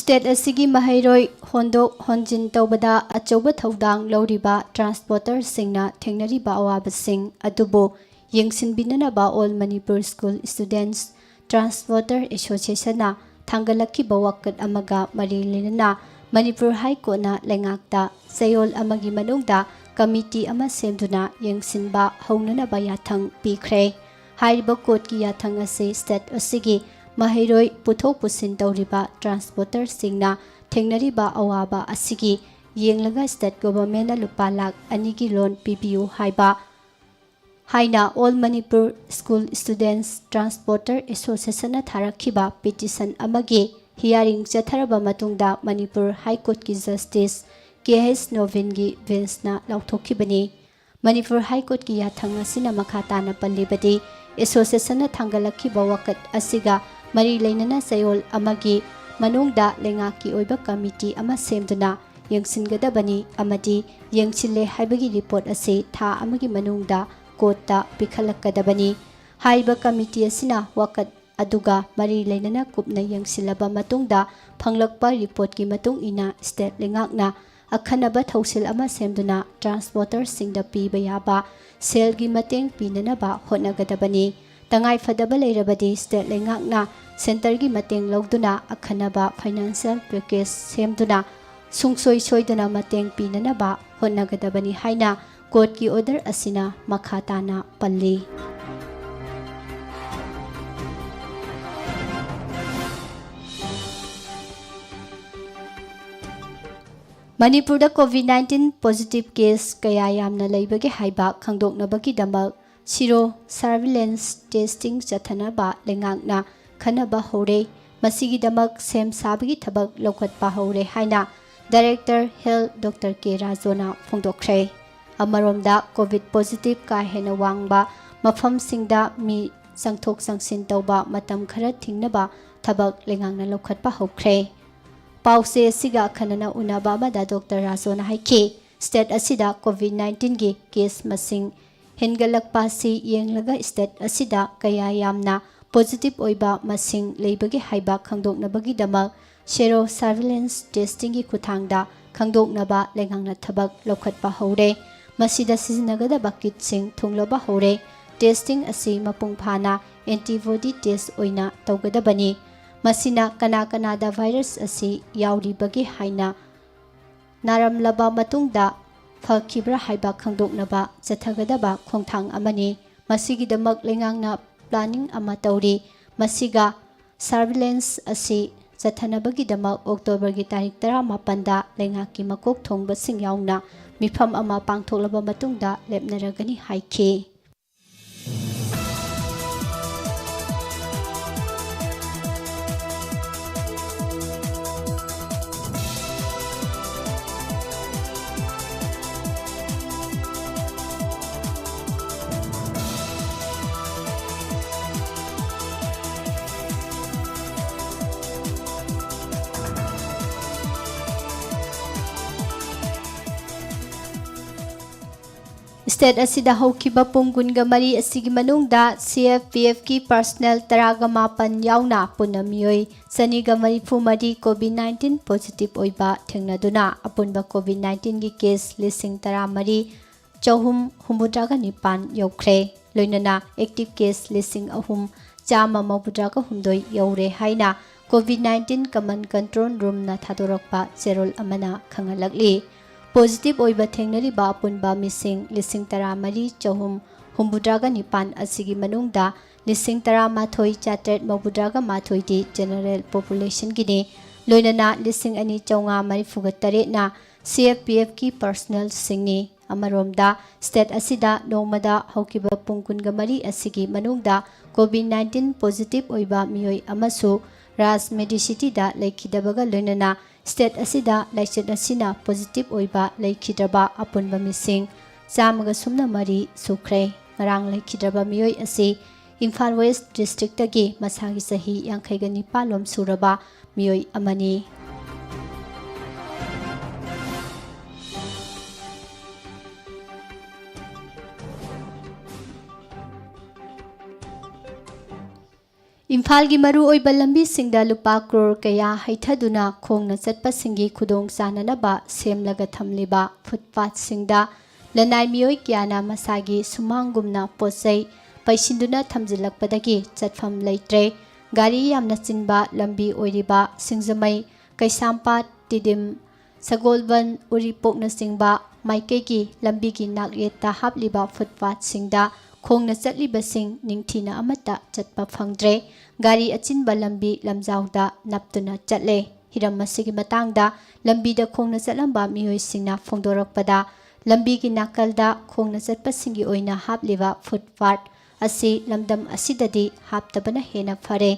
ꯁ꯭ꯇꯦꯠ ꯑꯁꯤꯒꯤ ꯃꯍꯩꯔꯣꯏ ꯍꯣꯟꯗꯣꯛ ꯍꯣꯟꯖꯤꯟ ꯇꯧꯕꯗ ꯑꯆꯧꯕ ꯊꯧꯗꯥꯡ ꯂꯧꯔꯤꯕ ꯇ꯭ꯔꯥꯟꯁꯄꯣꯔꯇꯔꯁꯤꯡꯅ ꯊꯦꯡꯅꯔꯤꯕ ꯑꯋꯥꯕꯁꯤꯡ ꯑꯗꯨꯕꯨ ꯌꯦꯡꯁꯤꯟꯕꯤꯅꯅꯕ ꯑꯣꯜ ꯃꯅꯤꯄꯨꯔ ꯁ꯭ꯀꯨꯜ ꯁ꯭ꯇꯨꯗꯦꯟꯠꯁ ꯇ꯭ꯔꯥꯟꯁꯄꯣꯔꯇꯔ ꯑꯦꯁꯣꯁꯤꯌꯦꯁꯟꯅ ꯊꯥꯡꯒꯠꯂꯛꯈꯤꯕ ꯋꯥꯀꯠ ꯑꯃꯒ ꯃꯔꯤ ꯂꯩꯅꯅ ꯃꯅꯤꯄꯨꯔ ꯍꯥꯏ ꯀꯣꯔꯠꯅ ꯂꯩꯉꯥꯛꯇ ꯆꯌꯣꯜ ꯑꯃꯒꯤ ꯃꯅꯨꯡꯗ ꯀꯃꯤꯇꯤ ꯑꯃ ꯁꯦꯝꯗꯨꯅ ꯌꯦꯡꯁꯤꯟꯕ ꯍꯧꯅꯅꯕ ꯌꯥꯊꯪ ꯄꯤꯈ꯭ꯔꯦ ꯍꯥꯏꯔꯤꯕ ꯀꯣꯔꯠꯀꯤ ꯌꯥꯊꯪ ꯑꯁꯤ ꯁ꯭ꯇꯦꯠ ꯑꯁꯤꯒꯤ ꯃꯍꯩꯔꯣꯏ ꯄꯨꯊꯣꯛ ꯄꯨꯁꯤꯟ ꯇꯧꯔꯤꯕ ꯇ꯭ꯔꯥꯟꯁꯄꯣꯔꯇꯔꯁꯤꯡꯅ ꯊꯦꯡꯅꯔꯤꯕ ꯑꯋꯥꯕ ꯑꯁꯤꯒꯤ ꯌꯦꯡꯂꯒ ꯁ꯭ꯇꯦꯠ ꯒꯣꯚꯔꯟꯃꯦꯟꯠꯅ ꯂꯨꯄꯥ ꯂꯥꯈ 2ꯒꯤ ꯂꯣꯟ ꯄꯤꯕꯤꯌꯨ ꯍꯥꯏꯅ all Manipur school ꯁ꯭ꯇꯨꯗꯦꯟꯠꯁ transporter ꯑꯦꯁꯣꯁꯤꯌꯦꯁꯟꯅ ꯊꯥꯔꯛꯈꯤꯕ petition ꯑꯃꯒꯤ ꯍꯤꯌꯥꯔꯤꯡ ꯆꯠꯊꯔꯕ ꯃꯇꯨꯡꯗ ꯃꯅꯤꯄꯨꯔ ꯍꯥꯏ ꯀꯣꯔꯠꯀꯤ ꯖꯁꯇꯤꯁ KH ꯅꯣꯚꯤꯟꯒꯤ ꯕꯦꯟꯆꯅ ꯂꯥꯎꯊꯣꯛꯈꯤꯕꯅꯤ ꯃꯅꯤꯄꯨꯔ ꯍꯥꯏ ꯀꯣꯔꯠꯀꯤ ꯌꯥꯊꯪ ꯑꯁꯤꯅ ꯃꯈꯥ ꯇꯥꯅ ꯄꯜꯂꯤꯕꯗꯤ ꯑꯦꯁꯣꯁꯤꯌꯦꯁꯟꯅ ꯊꯥꯡꯒꯠꯂꯛꯈꯤꯕ ꯋꯥꯀꯠ ꯑꯁꯤꯒ ꯃꯔꯤ ꯂꯩꯅꯅ ꯆꯌꯣꯜ ꯑꯃꯒꯤ ꯃꯅꯨꯡꯗ ꯂꯩꯉꯥꯛꯀꯤ ꯑꯣꯏꯕ ꯀꯃꯤꯇꯤ ꯑꯃ ꯁꯦꯝꯗꯨꯅ ꯌꯦꯡꯁꯤꯟꯒꯗꯕꯅꯤ ꯑꯃꯗꯤ ꯌꯦꯡꯁꯤꯜꯂꯦ ꯍꯥꯏꯕꯒꯤ ꯔꯤꯄꯣꯔꯠ ꯑꯁꯤ ꯊꯥ ꯑꯃꯒꯤ ꯃꯅꯨꯡꯗ ꯀꯣꯔꯠꯇ ꯄꯤꯈꯠꯂꯛꯀꯗꯕꯅꯤ ꯍꯥꯏꯔꯤꯕ ꯀꯃꯤꯇꯤ ꯑꯁꯤꯅ ꯋꯥꯀꯠ ꯑꯗꯨꯒ ꯃꯔꯤ ꯂꯩꯅꯅ ꯀꯨꯞꯅ ꯌꯦꯡꯁꯤꯜꯂꯕ ꯃꯇꯨꯡꯗ ꯐꯪꯂꯛꯄ ꯔꯤꯄꯣꯔꯠꯀꯤ ꯃꯇꯨꯡ ꯏꯟꯅ ꯁ꯭ꯇꯦꯠ ꯂꯩꯉꯥꯛꯅ ꯑꯈꯟꯅꯕ ꯊꯧꯁꯤꯜ ꯑꯃ ꯁꯦꯝꯗꯨꯅ ꯇ꯭ꯔꯥꯟꯁꯄꯣꯔꯇꯔꯁꯤꯡꯗ ꯄꯤꯕ ꯌꯥꯕ ꯁꯦꯜꯒꯤ ꯃꯇꯦꯡ ꯄꯤꯅꯅꯕ ꯍꯣꯠꯅꯒꯗꯕꯅꯤ ꯇꯉꯥꯏꯐꯗꯕ ꯂꯩꯔꯕꯗꯤ ꯁ꯭ꯇꯦꯠ ꯂꯩꯉꯥꯛꯅ ꯁꯦꯟꯇꯔꯒꯤ ꯃꯇꯦꯡ ꯂꯧꯗꯨꯅ ꯑꯈꯟꯅꯕ ꯐꯥꯏꯅꯥꯟꯁꯤꯌꯦꯜ ꯄꯦꯀꯦꯖ ꯁꯦꯝꯗꯨꯅ ꯁꯨꯡꯁꯣꯏ ꯁꯣꯏꯗꯅ ꯃꯇꯦꯡ ꯄꯤꯅꯅꯕ ꯍꯣꯠꯅꯒꯗꯕꯅꯤ ꯍꯥꯏꯅ ꯀꯣꯔꯠꯀꯤ ꯑꯣꯔꯗꯔ ꯑꯁꯤꯅ ꯃꯈꯥ ꯇꯥꯅ ꯄꯜꯂꯤ ꯃꯅꯤꯄꯨꯔꯗ ꯀꯣꯚꯤꯗ-19 ꯄꯣꯖꯤꯇꯤꯚ ꯀꯦꯁ ꯀꯌꯥ ꯌꯥꯝꯅ ꯂꯩꯕꯒꯦ ꯍꯥꯏꯕ ꯈꯪꯗꯣꯛꯅꯕꯒꯤꯗꯃꯛ ꯁꯤꯔꯣ ꯁꯔꯚꯤꯂꯦꯟꯁ ꯇꯦꯁꯇꯤꯡ ꯆꯠꯊꯅꯕ ꯂꯩꯉꯥꯛꯅ ꯈꯟꯅꯕ ꯍꯧꯔꯦ ꯃꯁꯤꯒꯤꯗꯃꯛ ꯁꯦꯝ ꯁꯥꯕꯒꯤ ꯊꯕꯛ ꯂꯧꯈꯠꯄ ꯍꯧꯔꯦ ꯍꯥꯏꯅ ꯗꯥꯏꯔꯦꯛꯇꯔ ꯍꯦꯜꯊ ꯗꯣꯛꯇꯔ ꯀꯦ ꯔꯥꯖꯣꯅ ꯐꯣꯡꯗꯣꯛꯈ꯭ꯔꯦ ꯑꯃꯔꯣꯝꯗ ꯀꯣꯚꯤꯗ ꯄꯣꯖꯤꯇꯤꯚ ꯀꯥ ꯍꯦꯟꯅ ꯋꯥꯡꯕ ꯃꯐꯝꯁꯤꯡꯗ ꯃꯤ ꯆꯪꯊꯣꯛ ꯆꯪꯁꯤꯟ ꯇꯧꯕ ꯃꯇꯝ ꯈꯔ ꯊꯤꯡꯅꯕ ꯊꯕꯛ ꯂꯩꯉꯥꯛꯅ ꯂꯧꯈꯠꯄ ꯍꯧꯈ꯭ꯔꯦ ꯄꯥꯎꯆꯦ ꯑꯁꯤꯒ ꯑꯈꯟꯅꯅ ꯎꯅꯕ ꯑꯃꯗ ꯗꯣꯛꯇꯔ ꯔꯥꯖꯣꯅ ꯍꯥꯏꯈꯤ ꯁ꯭ꯇꯦꯠ ꯑꯁꯤꯗ ꯀꯣꯚꯤꯗ-19ꯒꯤ ꯀꯦꯁ ꯃꯁꯤꯡ ꯍꯦꯟꯒꯠꯂꯛꯄ ꯑꯁꯤ ꯌꯦꯡꯂꯒ ꯁ꯭ꯇꯦꯠ ꯑꯁꯤꯗ ꯀꯌꯥ ꯌꯥꯝꯅ ꯄꯣꯖꯤꯇꯤꯚ ꯑꯣꯏꯕ ꯃꯁꯤꯡ ꯂꯩꯕꯒꯦ ꯍꯥꯏꯕ ꯈꯪꯗꯣꯛꯅꯕꯒꯤꯗꯃꯛ ꯁꯦꯔꯣ ꯁꯔꯚꯤꯂꯦꯟꯁ ꯇꯦꯁꯇꯤꯡꯒꯤ ꯈꯨꯠꯊꯥꯡꯗ ꯈꯪꯗꯣꯛꯅꯕ ꯂꯩꯉꯥꯛꯅ ꯊꯕꯛ ꯂꯧꯈꯠꯄ ꯍꯧꯔꯦ ꯃꯁꯤꯗ ꯁꯤꯖꯤꯟꯅꯒꯗꯕ ꯀꯤꯠꯁꯤꯡ ꯊꯨꯡꯂꯕ ꯍꯧꯔꯦ ꯇꯦꯁꯇꯤꯡ ꯑꯁꯤ ꯃꯄꯨꯡ ꯐꯥꯅ ꯑꯦꯟꯇꯤꯕꯣꯗꯤ ꯇꯦꯁ ꯑꯣꯏꯅ ꯇꯧꯒꯗꯕꯅꯤ ꯃꯁꯤꯅ ꯀꯅꯥ ꯀꯅꯥꯗ ꯚꯥꯏꯔꯁ ꯑꯁꯤ ꯌꯥꯎꯔꯤꯕꯒꯦ ꯍꯥꯏꯅ ꯅꯥꯔꯝꯂꯕ ꯃꯇꯨꯡꯗ ꯐꯈꯤꯕ꯭ꯔꯥ ꯍꯥꯏꯕ ꯈꯪꯗꯣꯛꯅꯕ ꯆꯠꯊꯒꯗꯕ ꯈꯣꯡꯊꯥꯡ ꯑꯃꯅꯤ ꯃꯁꯤꯒꯤꯗꯃꯛ ꯂꯩꯉꯥꯛꯅ ꯄ꯭ꯂꯥꯅꯤꯡ ꯑꯃ ꯇꯧꯔꯤ ꯃꯁꯤꯒ ꯁꯔꯚꯤꯂꯦꯟꯁ ꯑꯁꯤ ꯆꯠꯊꯅꯕꯒꯤꯗꯃꯛ ꯑꯣꯛꯇꯣꯕꯔꯒꯤ ꯇꯥꯔꯤꯛ 18ꯗ ꯂꯩꯉꯥꯛꯀꯤ ꯃꯀꯣꯛ ꯊꯣꯡꯕꯁꯤꯡ ꯌꯥꯎꯅ ꯃꯤꯐꯝ ꯑꯃ ꯄꯥꯡꯊꯣꯛꯂꯕ ꯃꯇꯨꯡꯗ ꯂꯦꯞꯅꯔꯒꯅꯤ ꯍꯥꯏꯈꯤ State asida haukiba pungkunga mari asigi manungda CFPF ki personnel taraga mapan yauna punamiyoi saniga marifu mari COVID-19 positive oiba thengnaduna apunba COVID-19 gi case lising tara mari chahum humudraga nipan yokre loinana active case lising ahum chama mabudraga humdoi yaure haina COVID-19 command control room na thadorakpa cherol amana khangalakli positive oiba thengnariba apunba mising lising tara mari chahum humbudraga nipan asigi manungda lising tara mathoi chatret mabudraga mathoi di general population gini loinana lising ani chawnga mari fugatare na CFPF ki personal singni amaromda state asida nomada haukiba pungkunga mari asigi manungda COVID-19 positive oiba miyoi amasu Ras Medicity da laikhidabaga loinana state asida laichet asina positive oiba laikhidraba apunba mising chamaga sumna mari sukre ngarang laikhidraba miyoi asi Imphal West district tagi masagi sahi yankhaiga nipalom suraba miyoi amani Imphal gi maru oiba lambi singda lupa crore kaya haithaduna khongna chatpa singi khudong sananaba semlaga thamliba footpath singda lanai miyoi kyana masagi sumangumna posai paisinduna thamjilakpadagi chatfam leitre gari yamna chinba lambi oiriba singjamai kaisampat tidim sagolban uripokna singba maikegi lambi gi nakyeta hapliba footpath singda khongna chatliba sing ningthina amata chatpa phangdre gari achinba lambi lamjauda naptuna chatle hiram masigi matangda lambi da khongna chatlamba miyoi singna phongdorakpada lambi gi nakalda khongna chatpa singi oina hapliba footpath asi lamdam asidadi haptabana hena phare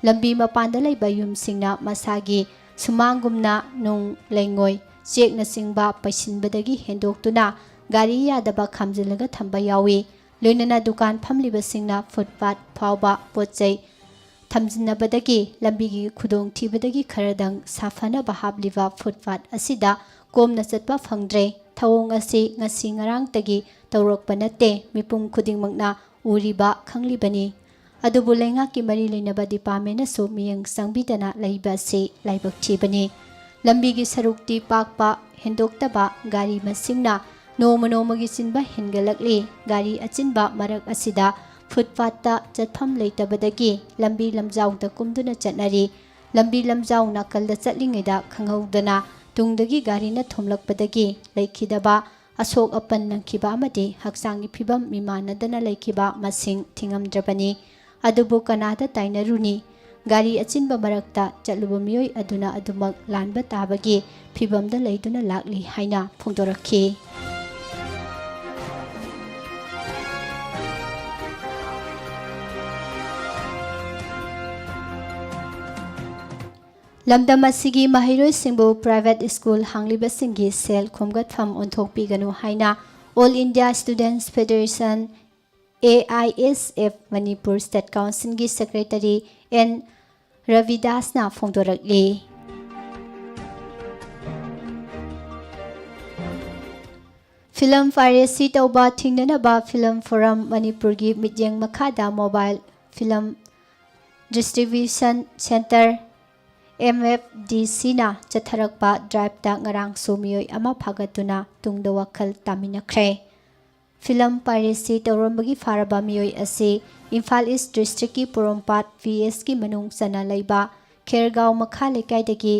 lambi mapanda laiba yum singna masagi sumangumna nung lengoi chekna singba paisinbadagi hendoktuna gari yadaba khamjilaga thamba yawi loinana dukan phamliba singna footpath phawba pochai thamjinabadagi lambigi khudong thibadagi kharadang safana bahabliba footpath asida komna chatpa phangdre thawong asi ngasi ngarang tagi tawrokpa nate mipum khudingmakna uriba khanglibani adubu lenga ki mari leinaba department asu miyang sangbidana leiba se laibak thibani lambigi sarukti pakpa hendoktaba gari masingna nomanomagi chinba hengalakli gari achinba marak asida footpath ta chatpham leitabadagi lambi lamjauda kumduna chatnari lambi lamjau nakalda chatlingaida khanghaudana tungdagi gari na thomlakpadagi leikhidaba asok apan nangkhiba amadi haksangi phibam mimanadana leikiba masing thingamdrabani adubu kanada tainaruni gari achinba marakta chatluba miyoi aduna adumak lanba tabagi phibamda leiduna lakli haina phongdorakhi lamdam asigi mahiroi singbu private school hangliba singi sel khomgat pham onthokpi ganu haina All India Students Federation AISF Manipur State Council gi secretary N Ravidas na phongdorakli film piracy tawba thingnanaba film forum Manipur gi mityeng makhada mobile film distribution center MFDC na chatharakpa drive ta ngarang sumiyoi ama phagatuna tungda wakhal taminakre film piracy tawrambagi faraba miyoi ase Imphal East District ki Porompat VS ki manung sana leiba Khergaon makha lekaidagi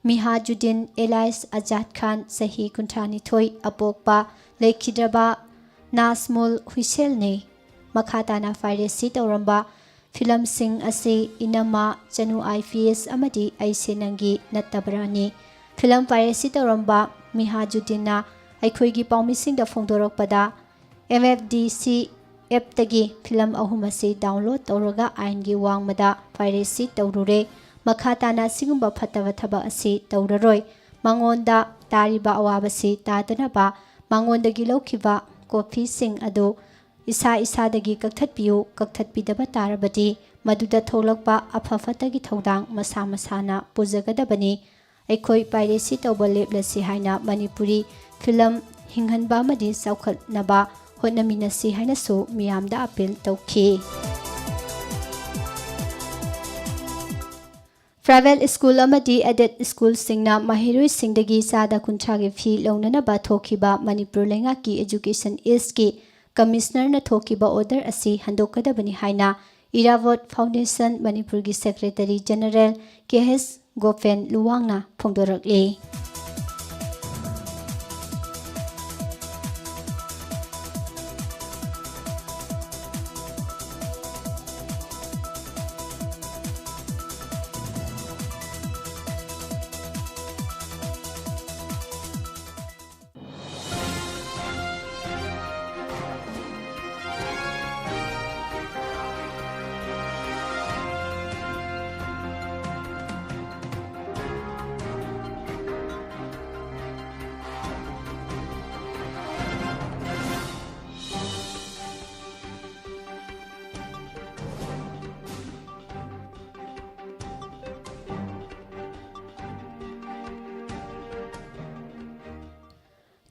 Mihajuddin Elias Azad Khan sahi kunthani thoi apokpa lekhidraba Nasmul Huisel ne makhatana piracy tawramba film sing ase inama chanu IPS amadi aisenangi natabrani film piracy tawramba Mihajuddina aikhoigi paumising da phongdorokpada MFDC app tagi film ahum ase download tawraga aingi wangmada piracy tawrure makhatana sigumba phataba thaba ase tawraroi mangonda tariba awabasi tadanaba mangonda gilokhiba copy sing ado isa isadagi kakthatpiu kakthatpidaba tarabadi maduda tholakpa afafatagi thodang masa masana pujagadabani aikhoi piracy tawba leplasi haina Manipuri film ꯍꯤꯡꯍꯟꯕ ꯑꯃꯗꯤ ꯆꯥꯎꯈꯠꯅꯕ ꯍꯣꯠꯅꯃꯤꯟꯅꯁꯤ ꯍꯥꯏꯅꯁꯨ ꯃꯤꯌꯥꯝꯗ appeal ꯇꯧꯈꯤ꯫ Private school ꯑꯃꯗꯤ aided ꯁ꯭ꯀꯨꯜꯁꯤꯡꯅ ꯃꯍꯩꯔꯣꯏꯁꯤꯡꯗꯒꯤ ꯆꯥꯗ 50ꯒꯤ ꯐꯤ ꯂꯧꯅꯅꯕ ꯊꯣꯛꯈꯤꯕ ꯃꯅꯤꯄꯨꯔ ꯂꯩꯉꯥꯛꯀꯤ ꯑꯦꯖꯨꯀꯦꯁꯟ ꯏꯁꯀꯤ ꯀꯃꯤꯁꯅꯔꯅ ꯊꯣꯛꯈꯤꯕ ꯑꯣꯔꯗꯔ ꯑꯁꯤ ꯍꯟꯗꯣꯛꯀꯗꯕꯅꯤ ꯍꯥꯏꯅ ꯏꯔꯥꯕꯣꯠ ꯐꯥꯎꯟꯗꯦꯁꯟ ꯃꯅꯤꯄꯨꯔꯒꯤ ꯁꯦꯀ꯭ꯔꯦꯇꯔꯤ ꯖꯦꯅꯔꯦꯜ ꯀꯦ.ꯍꯩꯆ. ꯒꯣꯄꯦꯟ ꯂꯨꯋꯥꯡꯅ ꯐꯣꯡꯗꯣꯔꯛꯂꯤ꯫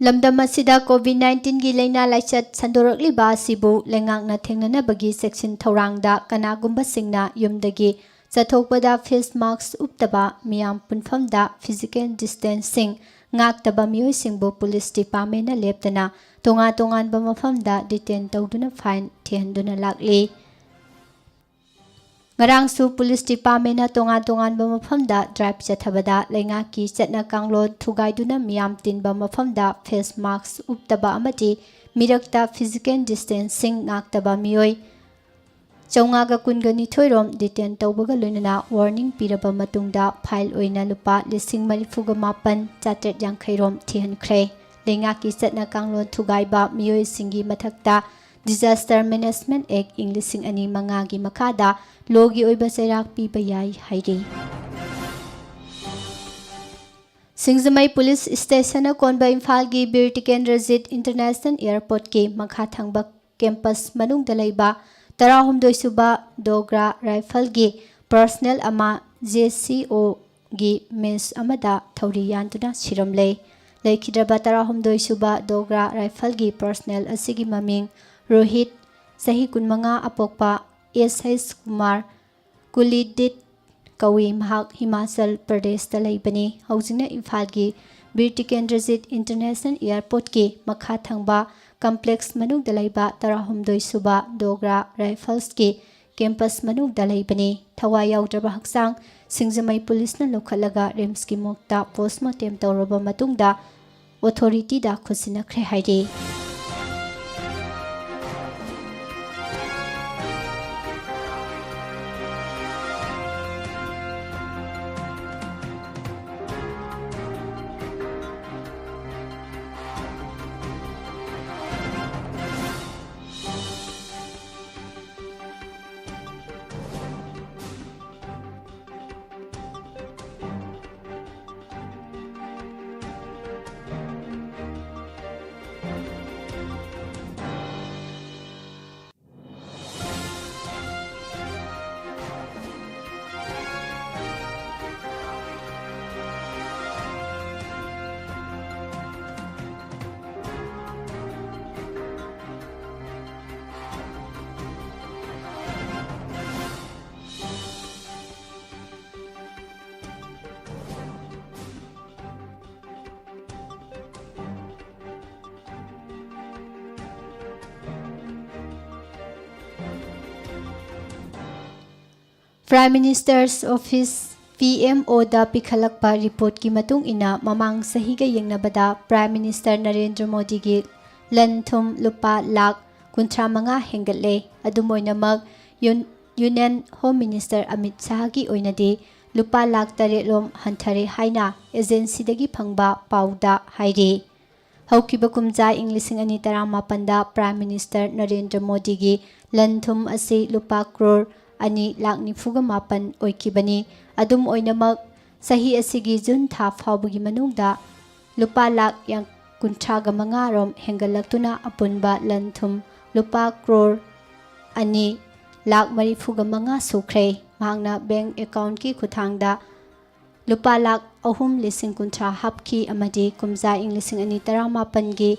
ꯂꯝꯗꯝ ꯑꯁꯤꯗ ꯀꯣꯚꯤꯗ-19ꯒꯤ ꯂꯩꯅꯥ ꯂꯥꯏꯆꯠ ꯁꯟꯗꯣꯔꯛꯂꯤꯕ ꯑꯁꯤꯕꯨ ꯂꯩꯉꯥꯛꯅ ꯊꯦꯡꯅꯅꯕꯒꯤ ꯆꯦꯛꯁꯤꯟ ꯊꯧꯔꯥꯡꯗ ꯀꯅꯥꯒꯨꯝꯕꯁꯤꯡꯅ ꯌꯨꯝꯗꯒꯤ ꯆꯠꯊꯣꯛꯄꯗ ꯐꯦꯁ ꯃꯥꯛꯁ ꯎꯞꯇꯕ, ꯃꯤꯌꯥꯝ ꯄꯨꯟꯐꯝꯗ ꯐꯤꯖꯤꯀꯦꯜ ꯗꯤꯁꯇꯦꯟꯁꯤꯡ ꯉꯥꯛꯇꯕ ꯃꯤꯑꯣꯏꯁꯤꯡꯕꯨ ꯄꯨꯂꯤꯁ ꯗꯤꯄꯥꯔꯠꯃꯦꯟꯠꯅ ꯂꯦꯞꯇꯅ ꯇꯣꯉꯥꯟ-ꯇꯣꯉꯥꯟꯕ ꯃꯐꯝꯗ ꯗꯤꯇꯦꯟ ꯇꯧꯗꯨꯅ ꯐꯥꯏꯟ ꯊꯤꯍꯟꯗꯨꯅ ꯂꯥꯛꯂꯤ꯫ ꯉꯔꯥꯡꯁꯨ ꯄꯨꯂꯤꯁ ꯗꯤꯄꯥꯔꯠꯃꯦꯟꯠꯅ ꯇꯣꯉꯥꯟ-ꯇꯣꯉꯥꯟꯕ ꯃꯐꯝꯗ ꯗ꯭ꯔꯥꯏꯚ ꯆꯠꯊꯕꯗ ꯂꯩꯉꯥꯛꯀꯤ ꯆꯠꯅ ꯀꯥꯡꯂꯣꯟ ꯊꯨꯒꯥꯏꯗꯨꯅ ꯃꯤꯌꯥꯝ ꯇꯤꯟꯕ ꯃꯐꯝꯗ ꯐꯦꯁ ꯃꯥꯛꯁ ꯎꯞꯇꯕ ꯑꯃꯗꯤ ꯃꯤꯔꯛꯇ ꯐꯤꯖꯤꯀꯦꯜ ꯗꯤꯁꯇꯦꯟꯁꯤꯡ ꯉꯥꯛꯇꯕ ꯃꯤꯑꯣꯏ 912 ꯔꯣꯝ ꯗꯤꯇꯦꯟ ꯇꯧꯕꯒ ꯂꯣꯏꯅꯅ ꯋꯥꯔꯅꯤꯡ ꯄꯤꯔꯕ ꯃꯇꯨꯡꯗ ꯐꯥꯏꯜ ꯑꯣꯏꯅ ꯂꯨꯄꯥ 48,950 ꯔꯣꯝ ꯊꯤꯍꯟꯈ꯭ꯔꯦ꯫ ꯂꯩꯉꯥꯛꯀꯤ ꯆꯠꯅ ꯀꯥꯡꯂꯣꯟ ꯊꯨꯒꯥꯏꯕ ꯃꯤꯑꯣꯏꯁꯤꯡꯒꯤ ꯃꯊꯛꯇ ꯗꯤꯖꯥꯁꯇꯔ ꯃꯦꯅꯦꯖꯃꯦꯟꯠ ꯑꯦꯛ ꯏꯪ 2005ꯒꯤ ꯃꯈꯥꯗ ꯂꯣꯒꯤ ꯑꯣꯏꯕ ꯆꯩꯔꯥꯛ ꯄꯤꯕ ꯌꯥꯏ ꯍꯥꯏꯔꯤ꯫ ꯁꯤꯡꯖꯃꯩ ꯄꯨꯂꯤꯁ ꯁ꯭ꯇꯦꯁꯟꯅ ꯀꯣꯟꯕ ꯏꯝꯐꯥꯜꯒꯤ ꯕꯤꯔ ꯇꯤꯀꯦꯟꯗ꯭ꯔꯖꯤꯠ ꯏꯟꯇꯔꯅꯦꯁꯅꯦꯜ ꯑꯦꯌꯔꯄꯣꯔꯠꯀꯤ ꯃꯈꯥ ꯊꯪꯕ ꯀꯦꯝꯄꯁ ꯃꯅꯨꯡꯗ ꯂꯩꯕ 19ꯁꯨꯕ ꯗꯣꯒ꯭ꯔꯥ ꯔꯥꯏꯐꯜꯒꯤ ꯄꯔꯁꯅꯦꯜ ꯑꯃ JCOꯒꯤ ꯃꯤꯁ ꯑꯃꯗ ꯊꯧꯔꯤ ꯌꯥꯟꯗꯨꯅ ꯁꯤꯔꯝꯂꯦ꯫ ꯂꯩꯈꯤꯗ꯭ꯔꯕ 19ꯁꯨꯕ ꯗꯣꯒ꯭ꯔꯥ ꯔꯥꯏꯐꯜꯒꯤ ꯄꯔꯁꯅꯦꯜ ꯑꯁꯤꯒꯤ ꯃꯃꯤꯡ ꯔꯣꯍꯤꯠ, ꯆꯍꯤ 25 ꯑꯄꯣꯛꯄ, SH ꯀꯨꯃꯥꯔ ꯀꯨꯂꯤꯗꯤꯠ ꯀꯧꯏ꯫ ꯃꯍꯥꯛ ꯍꯤꯃꯥꯆꯜ ꯄ꯭ꯔꯗꯦꯁꯇ ꯂꯩꯕꯅꯤ꯫ ꯍꯧꯖꯤꯛꯅ ꯏꯝꯐꯥꯜꯒꯤ ꯕꯤꯔ ꯇꯤꯀꯦꯟꯗ꯭ꯔꯖꯤꯠ ꯏꯟꯇꯔꯅꯦꯁꯅꯦꯜ ꯑꯦꯌꯔꯄꯣꯔꯠꯀꯤ ꯃꯈꯥ ꯊꯪꯕ ꯀꯝꯄ꯭ꯂꯦꯛꯁ ꯃꯅꯨꯡꯗ ꯂꯩꯕ 19ꯁꯨꯕ ꯗꯣꯒ꯭ꯔꯥ ꯔꯥꯏꯐꯜꯁꯀꯤ ꯀꯦꯝꯄꯁ ꯃꯅꯨꯡꯗ ꯂꯩꯕꯅꯤ꯫ ꯊꯋꯥꯏ ꯌꯥꯎꯗ꯭ꯔꯕ ꯍꯛꯆꯥꯡ ꯁꯤꯡꯖꯃꯩ ꯄꯨꯂꯤꯁꯅ ꯂꯧꯈꯠꯂꯒ ꯔꯤꯝꯁꯀꯤ ꯃꯣꯔꯒꯇ ꯄꯣꯁꯠꯃꯣꯔꯇꯦꯝ ꯇꯧꯔꯕ ꯃꯇꯨꯡꯗ ꯑꯣꯊꯣꯔꯤꯇꯤꯗ ꯈꯨꯠꯁꯤꯟꯅꯈ꯭ꯔꯦ ꯍꯥꯏꯔꯤ꯫ ꯄ꯭ꯔꯥꯏꯝ ꯃꯤꯅꯤꯁꯇꯔꯁ ꯑꯣꯐꯤꯁ PMOꯗ ꯄꯤꯈꯠꯂꯛꯄ ꯔꯤꯄꯣꯔꯠꯀꯤ ꯃꯇꯨꯡ ꯏꯟꯅ ꯃꯃꯥꯡ ꯆꯍꯤꯒ ꯌꯦꯡꯅꯕꯗ ꯄ꯭ꯔꯥꯏꯝ ꯃꯤꯅꯤꯁꯇꯔ ꯅꯔꯦꯟꯗ꯭ꯔ ꯃꯣꯗꯤꯒꯤ ꯂꯟ-ꯊꯨꯝ ꯂꯨꯄꯥ ꯂꯥꯈ 35 ꯍꯦꯟꯒꯠꯂꯦ꯫ ꯑꯗꯨꯝ ꯑꯣꯏꯅꯃꯛ ꯌꯨꯅꯤꯌꯟ ꯍꯣꯝ ꯃꯤꯅꯤꯁꯇꯔ ꯑꯃꯤꯠ ꯁꯥꯍꯒꯤ ꯑꯣꯏꯅꯗꯤ ꯂꯨꯄꯥ ꯂꯥꯈ 8 ꯔꯣꯝ ꯍꯟꯊꯔꯦ ꯍꯥꯏꯅ ꯑꯦꯖꯦꯟꯁꯤꯗꯒꯤ ꯐꯪꯕ ꯄꯥꯎꯗ ꯍꯥꯏꯔꯤ꯫ ꯍꯧꯈꯤꯕ ꯀꯨꯝꯖꯥ ꯏꯪ 2018ꯗ ꯄ꯭ꯔꯥꯏꯝ ꯃꯤꯅꯤꯁꯇꯔ ꯅꯔꯦꯟꯗ꯭ꯔ ꯃꯣꯗꯤꯒꯤ ꯂꯟ-ꯊꯨꯝ ꯑꯁꯤ ꯂꯨꯄꯥ crore 2,97 ꯑꯣꯏꯈꯤꯕꯅꯤ꯫ ꯑꯗꯨꯝ ꯑꯣꯏꯅꯃꯛ ꯆꯍꯤ ꯑꯁꯤꯒꯤ ꯖꯨꯟ ꯊꯥ ꯐꯥꯎꯕꯒꯤ ꯃꯅꯨꯡꯗ ꯂꯨꯄꯥ ꯂꯥꯈ 55 ꯔꯣꯝ ꯍꯦꯟꯒꯠꯂꯛꯇꯨꯅ ꯑꯄꯨꯟꯕ ꯂꯟ-ꯊꯨꯝ ꯂꯨꯄꯥ crore 2,45 ꯁꯨꯈ꯭ꯔꯦ꯫ ꯃꯍꯥꯛꯅ ꯕꯦꯡꯛ ꯑꯦꯀꯥꯎꯟꯠꯀꯤ ꯈꯨꯠꯊꯥꯡꯗ ꯂꯨꯄꯥ ꯂꯥꯈ 3,60,000 ꯍꯥꯞꯈꯤ ꯑꯃꯗꯤ ꯀꯨꯝꯖꯥ ꯏꯪ 2018ꯒꯤ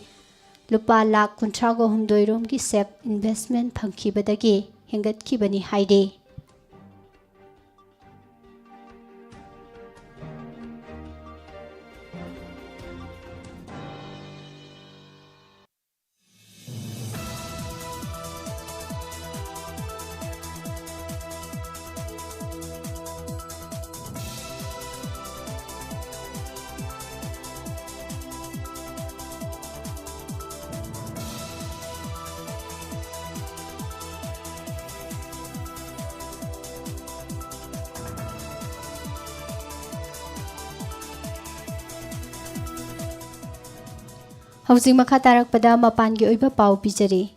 lupa lakh 36 romgi SEP investment phangkhibadagi hengatkhibani haide. Housing makha tarakpada mapangi oiba pau pijari.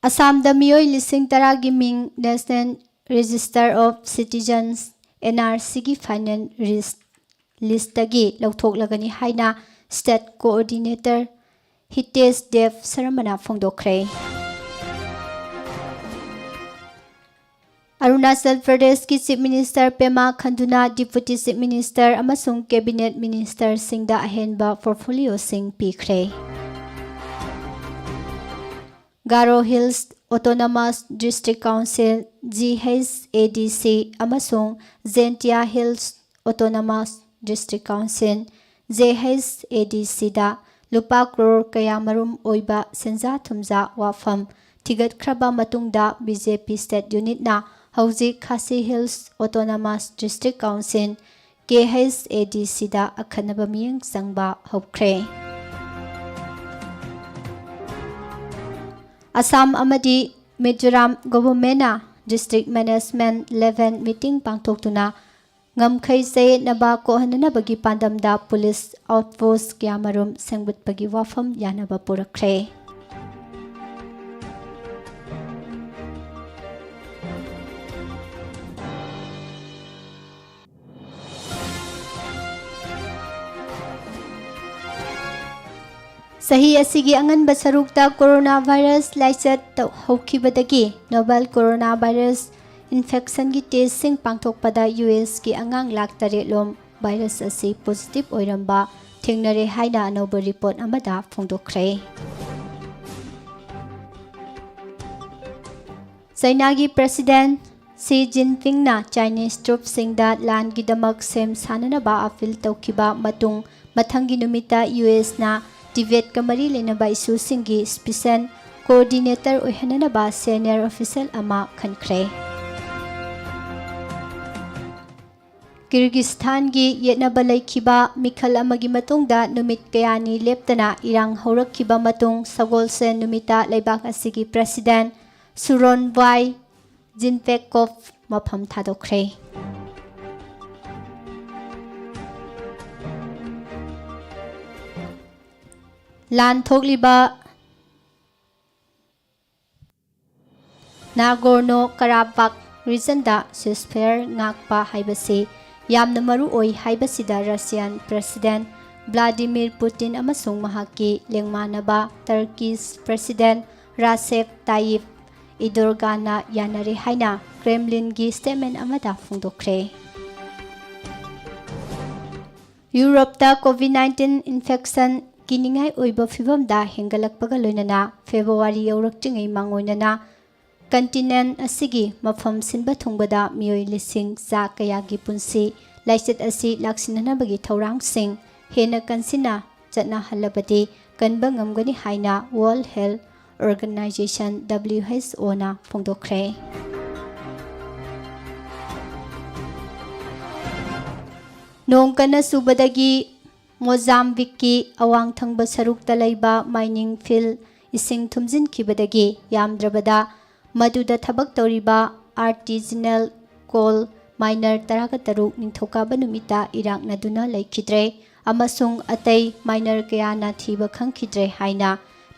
Assam da miyoi lising taragi ming National Register of Citizens NRC gi final list tagi lauthok lagani haina State Coordinator Hitesh Dev Saramana phongdokre. Arunachal Pradesh ki Chief Minister Pema Khanduna Deputy Chief Minister amasung Cabinet Minister singda ahenba portfolio sing pikre. Garo Hills Autonomous District Council GHADC amasung Zentia Hills Autonomous District Council JHADC da lupa crore kaya marum oiba senja thumja wafam thigat khraba matungda BJP State Unit na Hauzik Khasi Hills Autonomous District Council KHADC da akhanaba miyang sangba hopkre. Assam amadi Mizoram Government na District Management 11 meeting pangthoktuna ngamkhai se naba ko hananabagi pandamda police outpost kyamarum sengbutpagi wafam yanaba purakre. Sahi asigi anganba sarukta coronavirus laichat hokibadagi novel coronavirus infection gi testing pangthokpada US ki angang lakh 8 lom virus asi positive oiramba thengnare haina anoba report amada phongdokre. China gi President Xi Jinping na Chinese troops singda land gi damak sem sananaba appeal tawkiba matung mathangi numita US na Tibet kamari lenaba isu singi special coordinator oihananaba senior official ama khankre. Kyrgyzstan gi yetnaba laikhiba mikhal amagi matungda numit kayani leptana irang haurakhiba matung sagolsen numita laibak asigi president Suronbay Jinpekov mafam thadokre. Lan thokliba Nagorno-Karabakh region da ceasefire ngakpa haibasi yamna maru oi haibasida Russian President Vladimir Putin amasung mahaki lengmanaba Turkish President Recep Tayyip Erdogan na yanare haina Kremlin gi statement amada phongdokre. Europe da COVID-19 infection kiningai oiba fibam da hengalakpaga loinana February yauraktingai mangoinana continent asigi mafam sinba thongbada mioi lising sa kayagi punsi laichet asi laksinanabagi thaurang sing hena kansina chatna halabadi kanba ngamgani haina World Health Organization WHO na phongdokre. Nong kana subadagi Mozambique ki awang thangba sarukta laiba mining field ising thumjin khibadagi yamdrabada maduda thabak toriba artisanal coal miner taraga taruk ningthokaba numita irak naduna laikhidre amasung atay miner kaya na thiba khangkhidre haina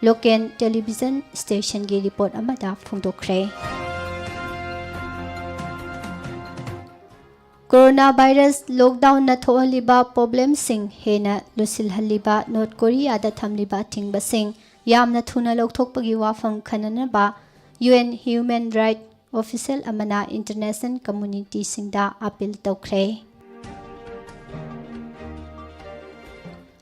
local television station gi report amada phongdokre. Coronavirus lockdown na thoaliba problem sing hena lusilhaliba North Korea da thamliba thingba sing yamna thuna lokthokpagi wafam khananaba UN Human Rights Official amana international community singda appeal tawkre.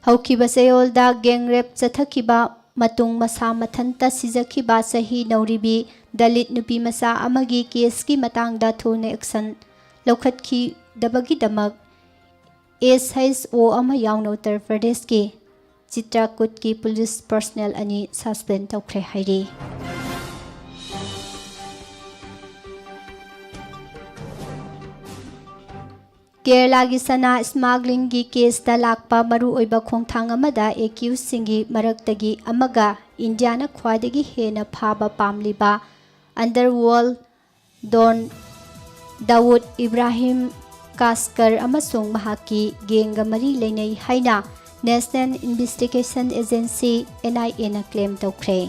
ꯍꯧꯈꯤꯕ ꯆꯌꯣꯜꯗ gang ꯔꯦꯞ ꯆꯠꯊꯈꯤꯕ ꯃꯇꯨꯡ ꯃꯁꯥ ꯃꯊꯟꯇ ꯁꯤꯖꯈꯤꯕ ꯆꯍꯤ ꯅꯧꯔꯤꯕꯤ ꯗꯂꯤꯠ ꯅꯨꯄꯤ ꯃꯆꯥ ꯑꯃꯒꯤ ꯀꯦꯁꯀꯤ ꯃꯇꯥꯡꯗ ꯊꯨꯅ ꯑꯦꯛꯁꯟ ꯂꯧꯈꯠꯈꯤꯗꯕꯒꯤꯗꯃꯛ SHO ꯑꯃ ꯌꯥꯎꯅ ꯎꯠꯇꯔ ꯄ꯭ꯔꯗꯦꯁꯀꯤ ꯆꯤꯇ꯭ꯔꯀꯨꯠꯀꯤ ꯄꯨꯂꯤꯁ ꯄꯔꯁꯅꯦꯜ ꯑꯅꯤ ꯁꯁꯄꯦꯟ ꯇꯧꯈ꯭ꯔꯦ ꯍꯥꯏꯔꯤ꯫ ꯀꯦꯔꯂꯥꯒꯤ ꯁꯅꯥ ꯁ꯭ꯃꯥꯒ꯭ꯂꯤꯡꯒꯤ ꯀꯦꯁꯇ ꯂꯥꯛꯄ ꯃꯔꯨꯑꯣꯏꯕ ꯈꯣꯡꯊꯥꯡ ꯑꯃꯗ ꯑꯦꯀ꯭ꯌꯨꯖꯁꯤꯡꯒꯤ ꯃꯔꯛꯇꯒꯤ ꯑꯃꯒ ꯏꯟꯗꯤꯌꯥꯅ ꯈ꯭ꯋꯥꯏꯗꯒꯤ ꯍꯦꯟꯅ ꯐꯥꯕ ꯄꯥꯝꯂꯤꯕ ꯑꯟꯗꯔꯋꯥꯔꯜꯗ ꯗꯣꯟ ꯗꯥꯋꯨꯗ ꯏꯕ꯭ꯔꯥꯍꯤꯝ ꯀꯥꯁꯀꯔ ꯑꯃꯁꯨꯡ ꯃꯍꯥꯛꯀꯤ ꯒꯦꯡꯒ ꯃꯔꯤ ꯂꯩꯅꯩ ꯍꯥꯏꯅ ꯅꯦꯁꯅꯦꯜ ꯏꯟꯚꯦꯁꯇꯤꯒꯦꯁꯟ ꯑꯦꯖꯦꯟꯁꯤ NIA ꯅ ꯀ꯭ꯂꯦꯝ ꯇꯧꯈ꯭ꯔꯦ꯫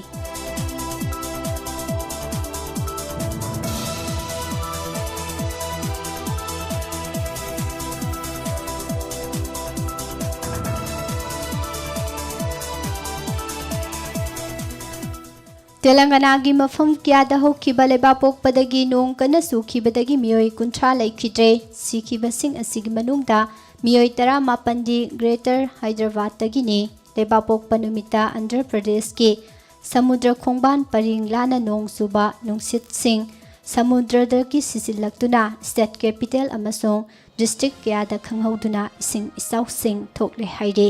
ꯇꯦꯂꯪꯒꯥꯅꯥꯒꯤ ꯃꯐꯝ ꯀꯌꯥꯗ ꯍꯧꯈꯤꯕ ꯂꯩꯕꯥꯛꯄꯣꯛꯄꯗꯒꯤ ꯅꯣꯡ ꯀꯟꯅ ꯆꯨꯈꯤꯕꯗꯒꯤ ꯃꯤꯑꯣꯏ 30 ꯂꯩꯈꯤꯗ꯭ꯔꯦ꯫ ꯁꯤꯈꯤꯕꯁꯤꯡ ꯑꯁꯤꯒꯤ ꯃꯅꯨꯡꯗ ꯃꯤꯑꯣꯏ 18ꯗꯤ ꯒ꯭ꯔꯦꯇꯔ ꯍꯥꯏꯗ꯭ꯔꯕꯥꯗꯇꯒꯤꯅꯤ꯫ ꯂꯩꯕꯥꯛꯄꯣꯛꯄ ꯅꯨꯃꯤꯠꯇ ꯑꯟꯙ꯭ꯔ ꯄ꯭ꯔꯗꯦꯁꯀꯤ ꯁꯃꯨꯗ꯭ꯔ ꯈꯣꯡꯕꯥꯟ ꯄꯔꯤꯡ ꯂꯥꯟꯅ ꯅꯣꯡ ꯆꯨꯕ ꯅꯨꯡꯁꯤꯠꯁꯤꯡ ꯁꯃꯨꯗ꯭ꯔꯗꯒꯤ ꯁꯤꯖꯤꯜꯂꯛꯇꯨꯅ ꯁ꯭ꯇꯦꯠ ꯀꯦꯄꯤꯇꯦꯜ ꯑꯃꯁꯨꯡ ꯗꯤꯁꯇ꯭ꯔꯤꯛ ꯀꯌꯥꯗ ꯈꯪꯍꯧꯗꯅ ꯏꯁꯤꯡ ꯏꯆꯥꯎꯁꯤꯡ ꯊꯣꯛꯂꯦ ꯍꯥꯏꯔꯤ꯫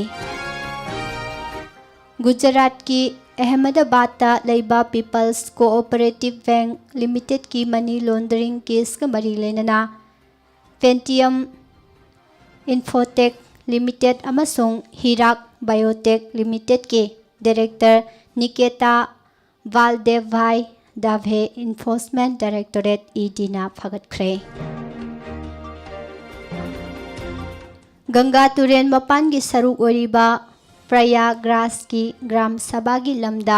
ꯒꯨꯖꯔꯥꯠꯀꯤ ꯑꯍꯃꯗꯕꯥꯗꯇ ꯂꯩꯕ ꯄꯤꯄꯜꯁ ꯀꯣꯑꯣꯄꯔꯦꯇꯤꯚ ꯕꯦꯡꯛ ꯂꯤꯃꯤꯇꯦꯗꯀꯤ ꯃꯅꯤ ꯂꯣꯟꯗꯔꯤꯡ ꯀꯦꯁꯀ ꯃꯔꯤ ꯂꯩꯅꯅ ꯄꯦꯟꯇꯤꯌꯝ ꯏꯟꯐꯣꯇꯦꯛ ꯂꯤꯃꯤꯇꯦꯗ ꯑꯃꯁꯨꯡ ꯍꯤꯔꯥꯛ ꯕꯥꯏꯑꯣꯇꯦꯛ ꯂꯤꯃꯤꯇꯦꯗꯀꯤ director Niketa Baldevbhai Dave Enforcement Directorate ED ꯅ ꯐꯥꯒꯠꯈ꯭ꯔꯦ꯫ ꯒꯪꯒꯥ ꯇꯨꯔꯦꯜ ꯃꯄꯥꯟꯒꯤ ꯁꯔꯨꯛ ꯑꯣꯏꯔꯤꯕ ꯄ꯭ꯔꯌꯥꯒ꯭ꯔꯥꯖꯀꯤ ꯒ꯭ꯔꯥꯝ ꯁꯚꯥꯒꯤ ꯂꯝꯗ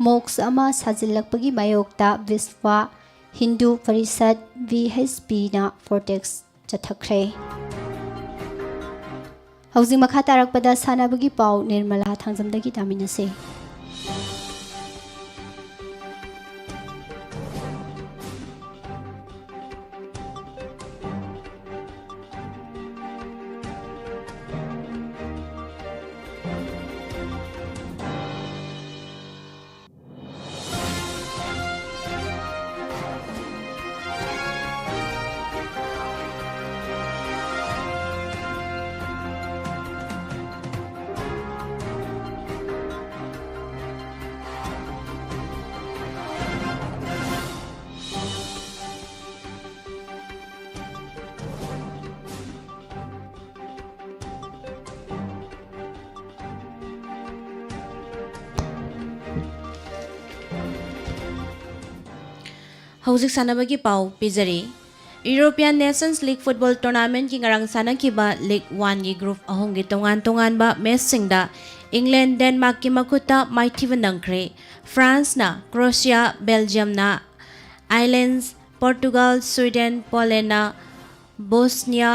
ꯃꯣꯛꯁ ꯑꯃ ꯁꯥꯖꯤꯜꯂꯛꯄꯒꯤ ꯃꯥꯌꯣꯛꯇ ꯕꯤꯁ꯭ꯋ ꯍꯤꯟꯗꯨ ꯄꯔꯤꯁꯗ VHP ꯅ ꯄ꯭ꯔꯣꯇꯦꯁꯠ ꯆꯠꯊꯈ꯭ꯔꯦ꯫ ꯍꯧꯖꯤꯛ ꯃꯈꯥ ꯇꯥꯔꯛꯄꯗ ꯁꯥꯟꯅꯕꯒꯤ ꯄꯥꯎ ꯅꯤꯔꯃꯂꯥ ꯊꯥꯡꯖꯝꯗꯒꯤ ꯇꯥꯃꯤꯟꯅꯁꯤ꯫ ꯍꯧꯖꯤꯛ ꯁꯥꯟꯅꯕꯒꯤ ꯄꯥꯎ ꯄꯤꯖꯔꯤ꯫ ꯌꯨꯔꯣꯄꯤꯌꯟ ꯅꯦꯁꯟꯁ ꯂꯤꯛ ꯐꯨꯠꯕꯣꯜ ꯇꯣꯔꯅꯥꯃꯦꯟꯠꯀꯤ ꯉꯔꯥꯡ ꯁꯥꯟꯅꯈꯤꯕ ꯂꯤꯛ 1ꯒꯤ ꯒ꯭ꯔꯨꯞ 3ꯒꯤ ꯇꯣꯉꯥꯟ-ꯇꯣꯉꯥꯟꯕ ꯃꯦꯆꯁꯤꯡꯗ ꯏꯪꯂꯦꯟ ꯗꯦꯟꯃꯥꯔꯛꯀꯤ ꯃꯈꯨꯠꯇ ꯃꯥꯏꯊꯤꯕ ꯅꯪꯈ꯭ꯔꯦ꯫ ꯐ꯭ꯔꯥꯟꯁꯅ Croatia, ꯕꯦꯜꯖꯤꯌꯝꯅ island, Portugal, Sweden, ꯄꯣꯂꯦꯟꯗꯅ ꯕꯣꯁꯅꯤꯌꯥ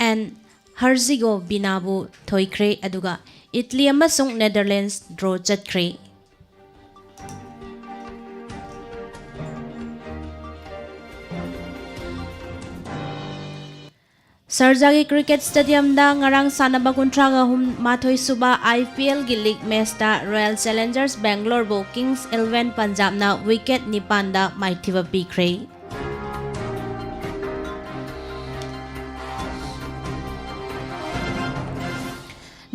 and ꯍꯔꯖꯤꯒꯣꯚꯤꯅꯥꯕꯨ ꯊꯣꯏꯈ꯭ꯔꯦ ꯑꯗꯨꯒ ꯏꯇꯂꯤ ꯑꯃꯁꯨꯡ ꯅꯦꯗꯔꯂꯦꯟꯗꯁ ꯗ꯭ꯔꯣ ꯆꯠꯈ꯭ꯔꯦ꯫ ꯁꯔꯖꯥꯒꯤ ꯀ꯭ꯔꯤꯀꯦꯠ ꯁ꯭ꯇꯦꯗꯤꯌꯝꯗ ꯉꯔꯥꯡ ꯁꯥꯟꯅꯕ 38 ꯁꯨꯕ IPLꯒꯤ ꯂꯤꯛ ꯃꯦꯆꯇ ꯔꯣꯌꯦꯜ ꯆꯦꯂꯦꯟꯖꯔꯁ ꯕꯦꯡꯒꯂꯣꯔꯕꯨ ꯀꯤꯡꯁ 11 ꯄꯟꯖꯥꯕꯅ ꯋꯤꯀꯦꯠ 9ꯗ ꯃꯥꯏꯊꯤꯕ ꯄꯤꯈ꯭ꯔꯦ꯫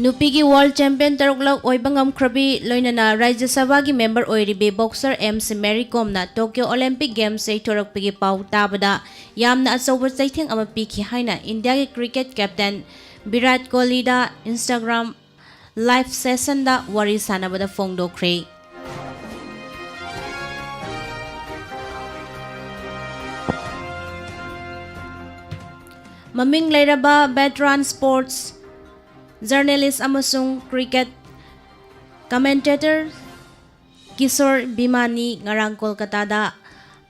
नुपीगी वर्ल्ड चैंपियन तरुकलक ओइबा ngamkhrabi loinana Rajya Sabha gi member oiribi boxer MC Mary Kom na Tokyo Olympic Games sei thorakpagi pau tabada yamna achauba chaitheng ama pikhi haina India gi cricket captain Virat Kohli da Instagram live session da wari sanabada fongdokhre। Maming leiraba veteran sports journalist amasung cricket commentator Kishore Bhimani ngarang Kolkata da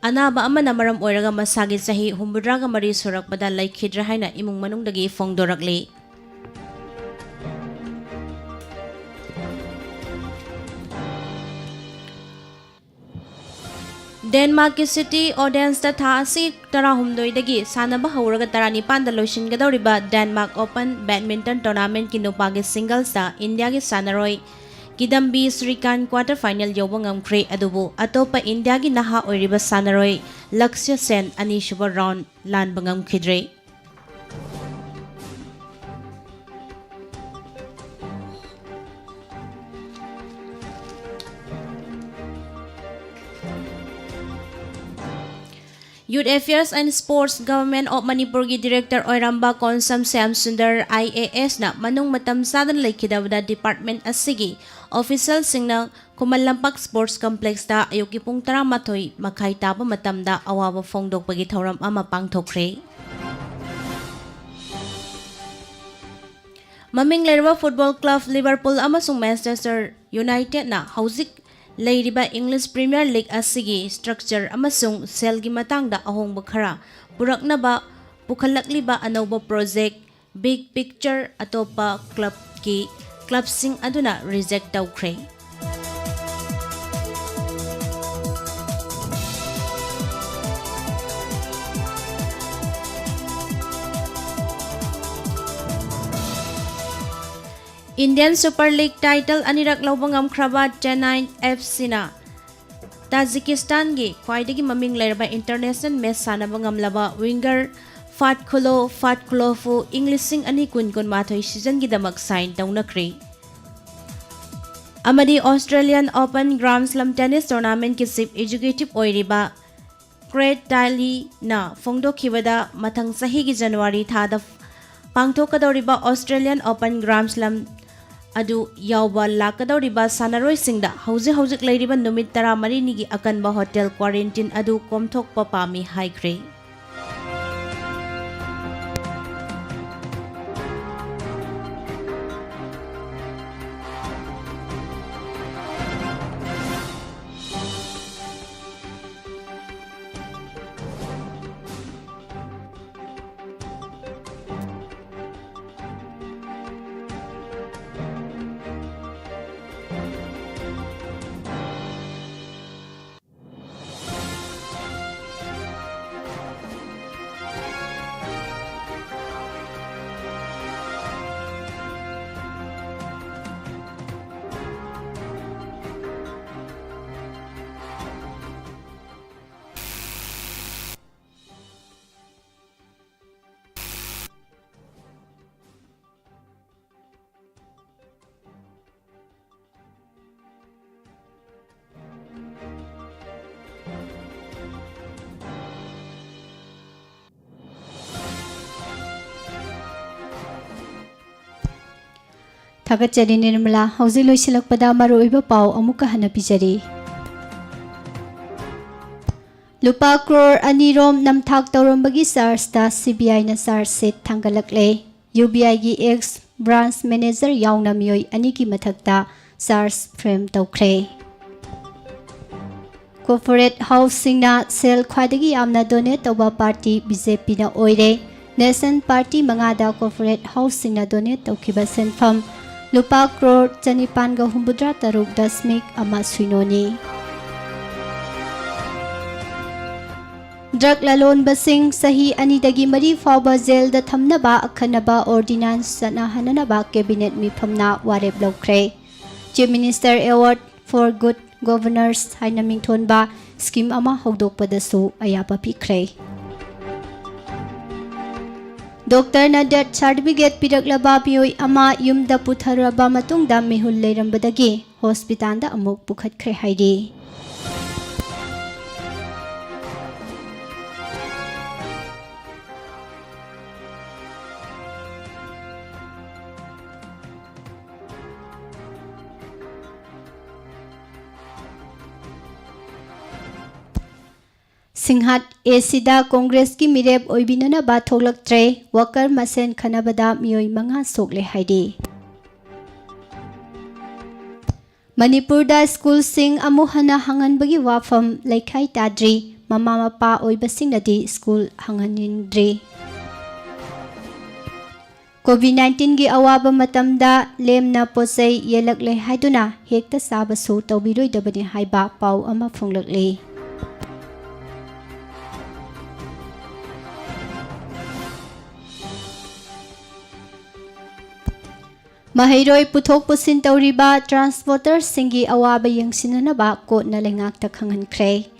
anaba amana maram oiraga masagi chahi 63 surakpada laikhidra haina imung manungdagi fongdorakle। Denmark ki city Odense ta tha asi tarahumdoi sanaba hauraga taranipan da loisinggadoriba Denmark Open Badminton Tournament ki nupagi singles da India ki sanaroi Kidambi Srikan quarter final yawba ngamkhre adubu atopa India ki naha oiriba sanaroi Lakshya Sen ani shuba round lan bangam khidre Youth Affairs and Sports Government of Manipur ki Director Oiramba Konsam Sam Sundar IAS na manung matam sadan laikidawda department asigi official singna Kumalampak Sports Complex da ayuki pung taramathoy makai taba matamda awaba fongdok pagi thoram ama pangthokre Maming Lerwa Football Club Liverpool amasung Manchester United na hauzik Leiriba English Premier League asigi structure amasung selgi matangda ahongba khara puraknaba pukhalakliba anauba project big picture atopa club sing aduna reject tawkhre Indian Super League title anirak laubangam khraba Chennai FC na Tajikistan gi khwaidagi maming lerba international match sanabangam laba winger Fatkulofu Englishing ani kun mathoi season gi damak sign tawnakri Amadi Australian Open Grand Slam Tennis Tournament ki chief executive oiriba Craig Tiley na fongdokhibada mathang sahi gi January thada pangthokadoriba Australian Open Grand Slam adu yawba lakadoriba sanaroi singda hauzik leiriba numit 13 nigi akanba hotel quarantine adu komthokpa pami haikre Thagachari Nirmala hauzi loisilakpada maruiba pau amuka hana pijari Lupa crore anirom namthak tawrambagi SARS da CBI na SARS set thangalakle UBI gi ex branch manager yauna mioi ani ki mathakta SARS frame tawkhre Corporate housing na sel khwadagi amna donate tawba party BJP na oire Nation Party mangada corporate housing na donate tawkhiba senfam Lupa crore chanipan ga humbudra taruk dasmik ama suinoni Drug lalon basing sahi anidagi mari fawba jail da thamnaba akhanaba ordinance sana hananaba cabinet mifamna warep lokre Chief Minister Award for Good Governors haina mingthonba scheme ama hawdokpadasu ayapa pikre Doctor na death certificate piraklaba pioi ama yumda putharaba matungda mihul leirambadagi hospital da amuk pukhatkre hairi Singhat Esida Congress ki mireb oibinana ba thoglaktre worker masen khanabada mioi manga sokle haidi Manipur da school sing amuhana hangan bagi wafam laikhai tadri mama mapa oibasing nadi school hanganindri COVID-19 gi awaba matamda lemna posai yelakle haiduna hekta sabasu tawbiroi dabani haiba pau ama phonglakle Mahayroi puthok pusin tauriba transporter singi awaba yengsinanaba kotna lengakta khanghankre.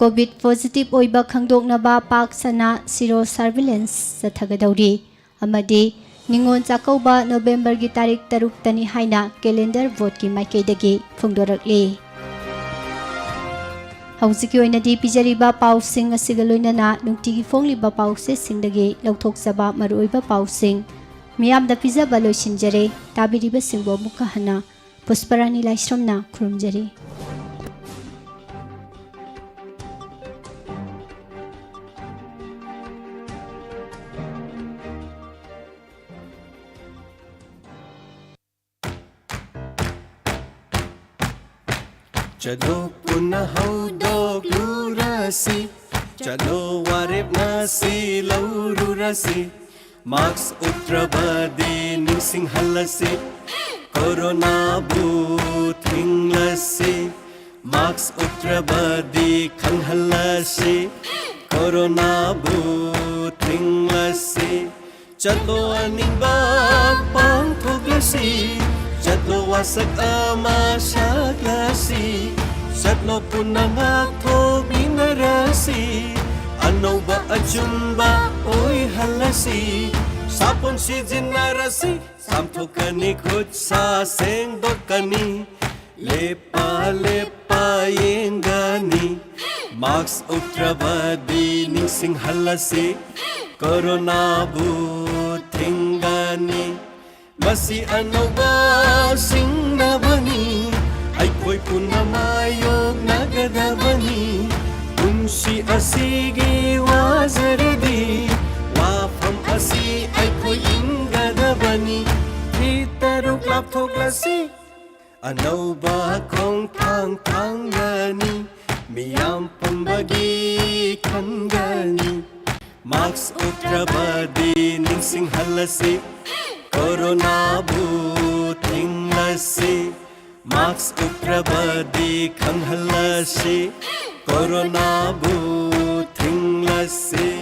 COVID positive oiba khangdoknaba pak sana zero surveillance sa thagadauri amadi ningon chakauba November gi tarik taruk tani haina calendar vote ki maikaidagi phungdorakli. Hausiki oinadi pijariba pausing asigaloinana nungtigi fongliba pause singdagi lauthokjaba maruiba pausing miyamda pijaba loisinjare tabiriba singbo mukahana Pusparani Laisramna khurumjari. Chalo punah haudok lurasi, chalo warib nasi laururasi, Max Utrabadi ningsing halasi, Corona boot hinglasi, Max Utrabadi khang halasi, Corona boot hinglasi, chalo aning bak pang thuglasi. Chatlo wasak ama shaklasi Chatlo punangak tho binarasi Ano ba achumba oi halasi Sapon si jinarasi Samtho kani khut sa seng dokani Lepa lepa yengani Max Utrabadi ningsing halasi Corona butingani Masi anoba singnabani Aikoi punamayog nagadabani Punsi asigi wazaradi Wafam asi aikoi ingadabani Hitaruk lapthoklasi Anoba kong tang tanggani Miyam pambagi kangani Max Utrabadi ningsing halasi Corona butinglasi Max Utrabadi khang halasi Corona butinglasi